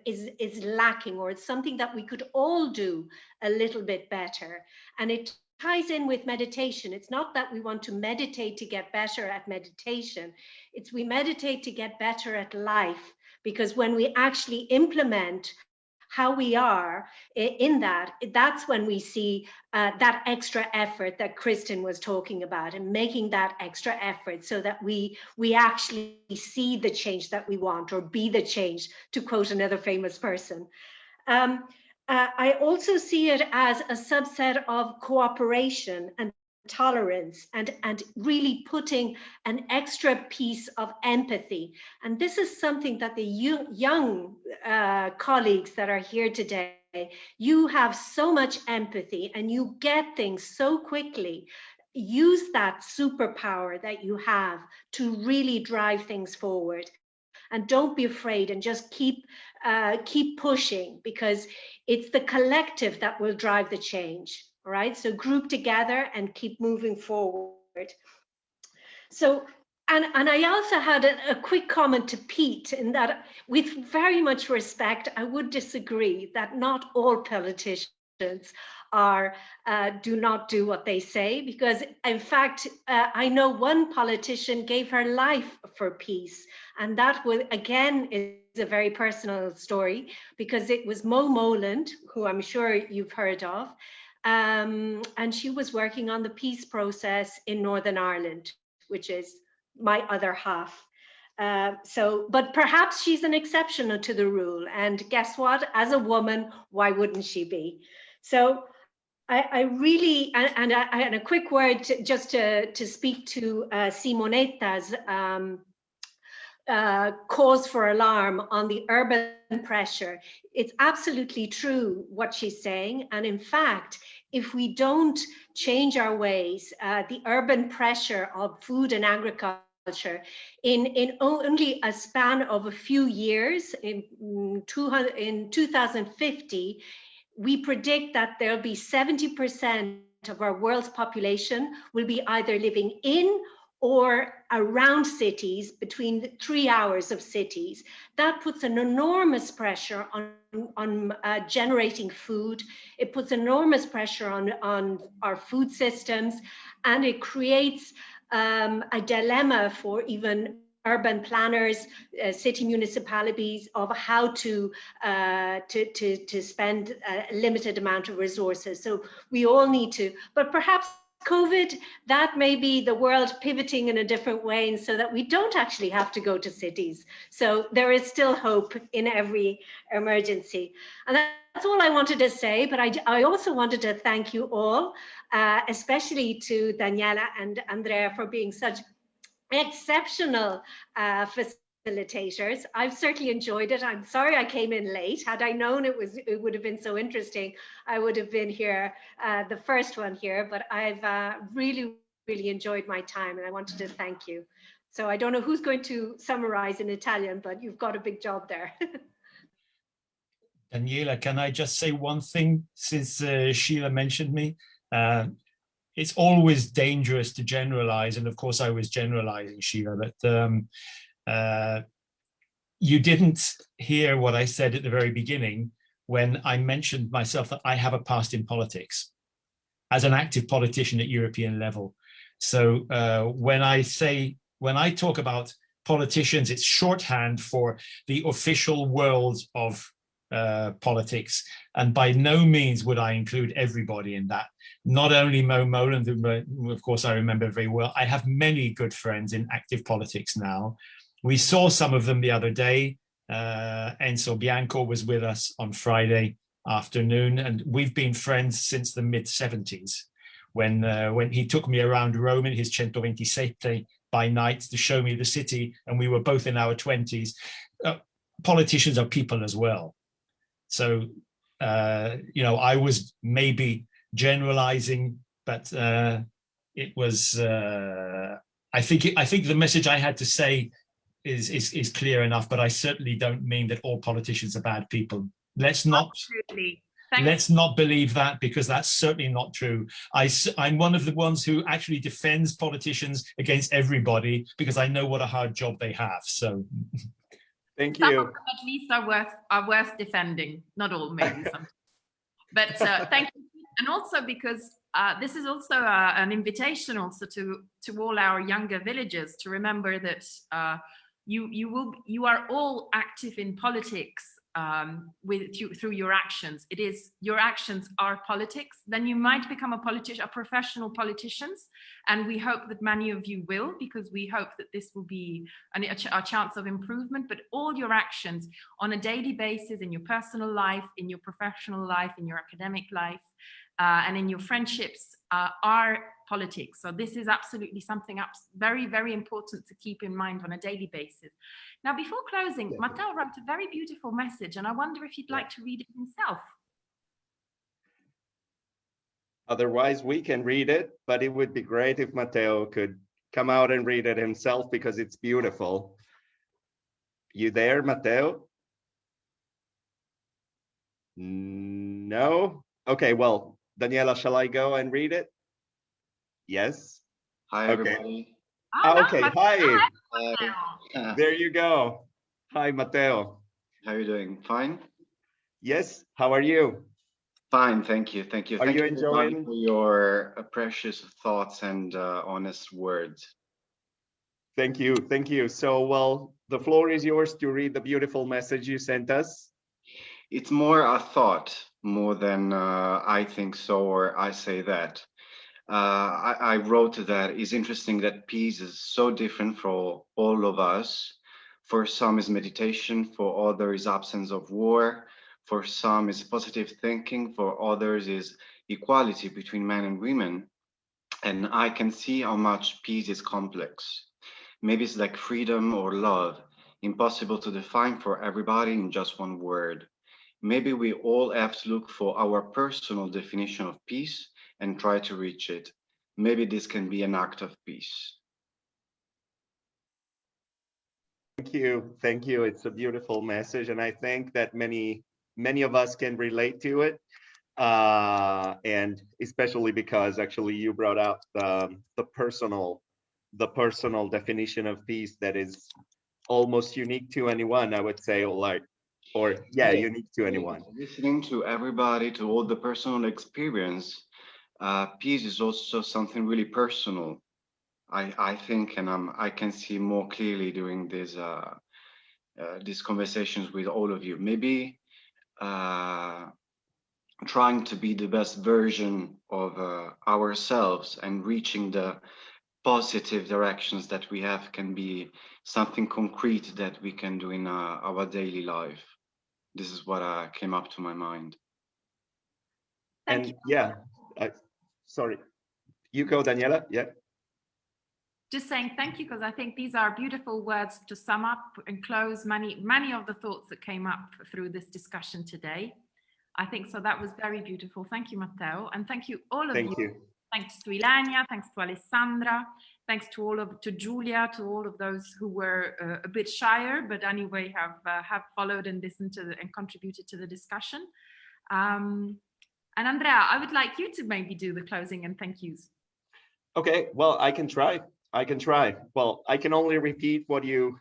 is lacking, or it's something that we could all do a little bit better. And it ties in with meditation. It's not that we want to meditate to get better at meditation. It's we meditate to get better at life, because when we actually implement how we are in that, that's when we see that extra effort that Kristin was talking about, and making that extra effort so that we actually see the change that we want, or be the change, to quote another famous person. I also see it as a subset of cooperation and tolerance, and really putting an extra piece of empathy. And this is something that the young colleagues that are here today, you have so much empathy and you get things so quickly. Use that superpower that you have to really drive things forward. And don't be afraid, and just keep pushing, because it's the collective that will drive the change. Right, so group together and keep moving forward. So And I also had a quick comment to Pete in that, with very much respect, I would disagree that not all politicians are do not do what they say, because in fact, I know one politician gave her life for peace, and that was, again, is a very personal story, because it was Mo Moland, who I'm sure you've heard of, and she was working on the peace process in Northern Ireland, which is my other half. But perhaps she's an exception to the rule. And guess what? As a woman, why wouldn't she be? So I really, and a quick word just to speak to Simoneta's cause for alarm on the urban pressure. It's absolutely true what she's saying. And in fact, if we don't change our ways, the urban pressure of food and agriculture in only a span of a few years, in 2050, we predict that there'll be 70% of our world's population will be either living in or around cities, between 3 hours of cities. That puts an enormous pressure on generating food. It puts enormous pressure on our food systems, and it creates a dilemma for even urban planners, city municipalities, of how to spend a limited amount of resources. So we all need to, but perhaps COVID, that may be the world pivoting in a different way, and so that we don't actually have to go to cities. So there is still hope in every emergency. And that's all I wanted to say, but I also wanted to thank you all, especially to Daniela and Andrea for being such exceptional facilitators. I've certainly enjoyed it. I'm sorry I came in late. Had I known it would have been so interesting, I would have been here, the first one here, but I've really enjoyed my time, and I wanted to thank you. So I don't know who's going to summarize in Italian, but you've got a big job there. Daniela, can I just say one thing, since Sheila mentioned me? It's always dangerous to generalize, and of course I was generalizing, Sheila, but you didn't hear what I said at the very beginning when I mentioned myself that I have a past in politics as an active politician at European level. So when I talk about politicians, it's shorthand for the official world of politics, and by no means would I include everybody in that. Not only Mo Moland, who of course I remember very well. I have many good friends in active politics now. We saw some of them the other day. Enzo Bianco was with us on Friday afternoon, and we've been friends since the mid-70s, when he took me around Rome in his 127 by night to show me the city, and we were both in our 20s. Politicians are people as well. So, I was maybe generalizing, but it was, I think the message I had to say is clear enough, but I certainly don't mean that all politicians are bad people. Let's not believe that, because that's certainly not true. I'm one of the ones who actually defends politicians against everybody, because I know what a hard job they have. So thank you. Some you. of them at least are worth defending. Not all, maybe some. But thank you, and also because this is also an invitation also to all our younger villagers to remember that you are all active in politics through your actions. It is your actions are politics. Then you might become a professional politicians, and we hope that many of you will, because we hope that this will be a chance of improvement. But all your actions on a daily basis, in your personal life, in your professional life, in your academic life, and in your friendships are politics. So this is absolutely something very, very important to keep in mind on a daily basis. Now, before closing, Matteo wrote a very beautiful message, and I wonder if you'd like to read it himself. Otherwise, we can read it, but it would be great if Matteo could come out and read it himself, because it's beautiful. You there, Matteo? No? Okay, well, Daniela, shall I go and read it? Yes? Hi, everybody. Okay, hi. There you go. Hi, Matteo. How are you doing? Fine? Yes, how are you? Fine, thank you. Thank you. Are Thank you you everybody enjoying? for your precious thoughts and honest words. Thank you. Thank you. So, well, the floor is yours to read the beautiful message you sent us. It's more a thought, more than I think so or I say that. I wrote that it's interesting that peace is so different for all of us. For some is meditation, for others is absence of war, for some is positive thinking, for others is equality between men and women. And I can see how much peace is complex. Maybe it's like freedom or love, impossible to define for everybody in just one word. Maybe we all have to look for our personal definition of peace and try to reach it. Maybe this can be an act of peace. Thank you. Thank you. It's a beautiful message. And I think that many of us can relate to it. And especially because actually you brought out the personal definition of peace that is almost unique to anyone, I would say, unique to anyone. Listening to everybody, to all the personal experience, peace is also something really personal. I think, and I can see more clearly during these conversations with all of you. Maybe trying to be the best version of ourselves and reaching the positive directions that we have can be something concrete that we can do in our daily life. This is what came up to my mind. And yeah, sorry, you go, Daniela. Yeah. Just saying thank you, because I think these are beautiful words to sum up and close many of the thoughts that came up through this discussion today. I think so. That was very beautiful. Thank you, Matteo, and thank you all of you. Thank you. Thanks to Ilenia, thanks to Alessandra, thanks to Julia, to all of those who were a bit shyer, but anyway have followed and listened to and contributed to the discussion. And Andrea, I would like you to maybe do the closing and thank yous. Okay, well, I can try. Well, I can only repeat what you,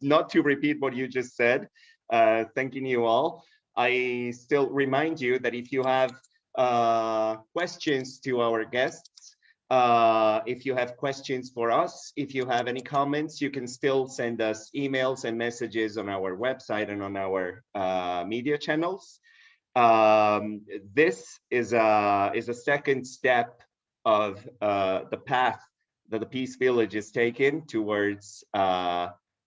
not to repeat what you just said, thanking you all. I still remind you that if you have questions to our guests, if you have questions for us, if you have any comments, you can still send us emails and messages on our website and on our media channels. This is a second step of the path that the Peace Village is taking towards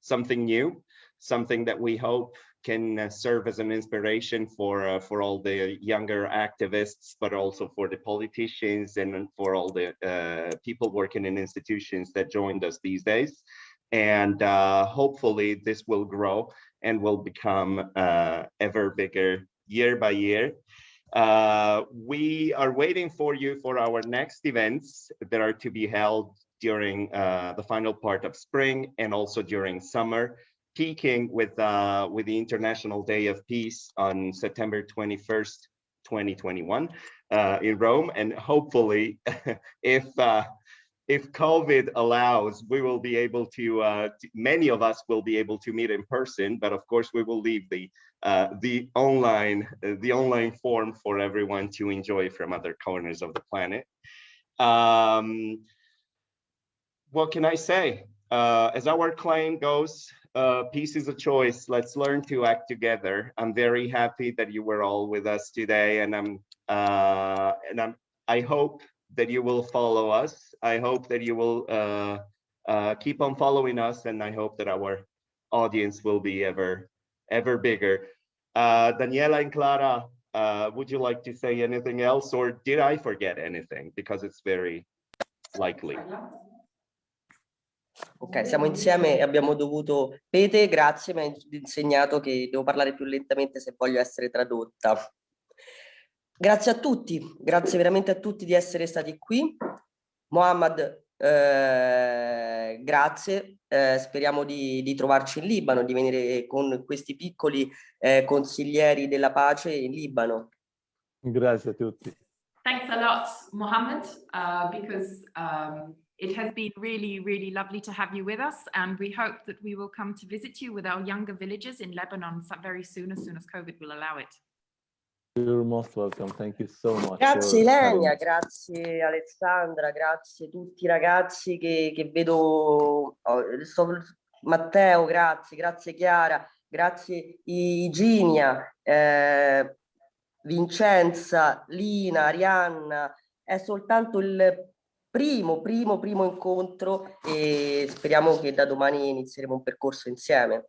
something new, something that we hope can serve as an inspiration for all the younger activists, but also for the politicians and for all the people working in institutions that joined us these days. And hopefully this will grow and will become ever bigger year by year. We are waiting for you for our next events that are to be held during the final part of spring and also during summer, peaking with the International Day of Peace on September 21st, 2021 in Rome. And hopefully, if COVID allows, we will be able to, many of us will be able to meet in person, but of course we will leave the online form for everyone to enjoy from other corners of the planet. What can I say? As our claim goes, peace is a choice. Let's learn to act together. I'm very happy that you were all with us today, and I hope that you will follow us. I hope that you will keep on following us, and I hope that our audience will be ever bigger. Daniela and Clara, would you like to say anything else, or did I forget anything? Because it's very likely. Ok, siamo insieme e abbiamo dovuto... Pete, grazie, mi hai insegnato che devo parlare più lentamente se voglio essere tradotta. Grazie a tutti, grazie veramente a tutti di essere stati qui. Mohammad, grazie, speriamo di trovarci in Libano, di venire con questi piccoli consiglieri della pace in Libano. Grazie a tutti. Thanks a lot, Mohammad, because It has been really, really lovely to have you with us, and we hope that we will come to visit you with our younger villagers in Lebanon very soon as COVID will allow it. You're most welcome. Thank you so much. Grazie Ilenia, grazie Alessandra, grazie a tutti i ragazzi che vedo. Matteo, grazie Chiara, grazie Iginia, Vincenza, Lina, Arianna. È soltanto il primo incontro e speriamo che da domani inizieremo un percorso insieme.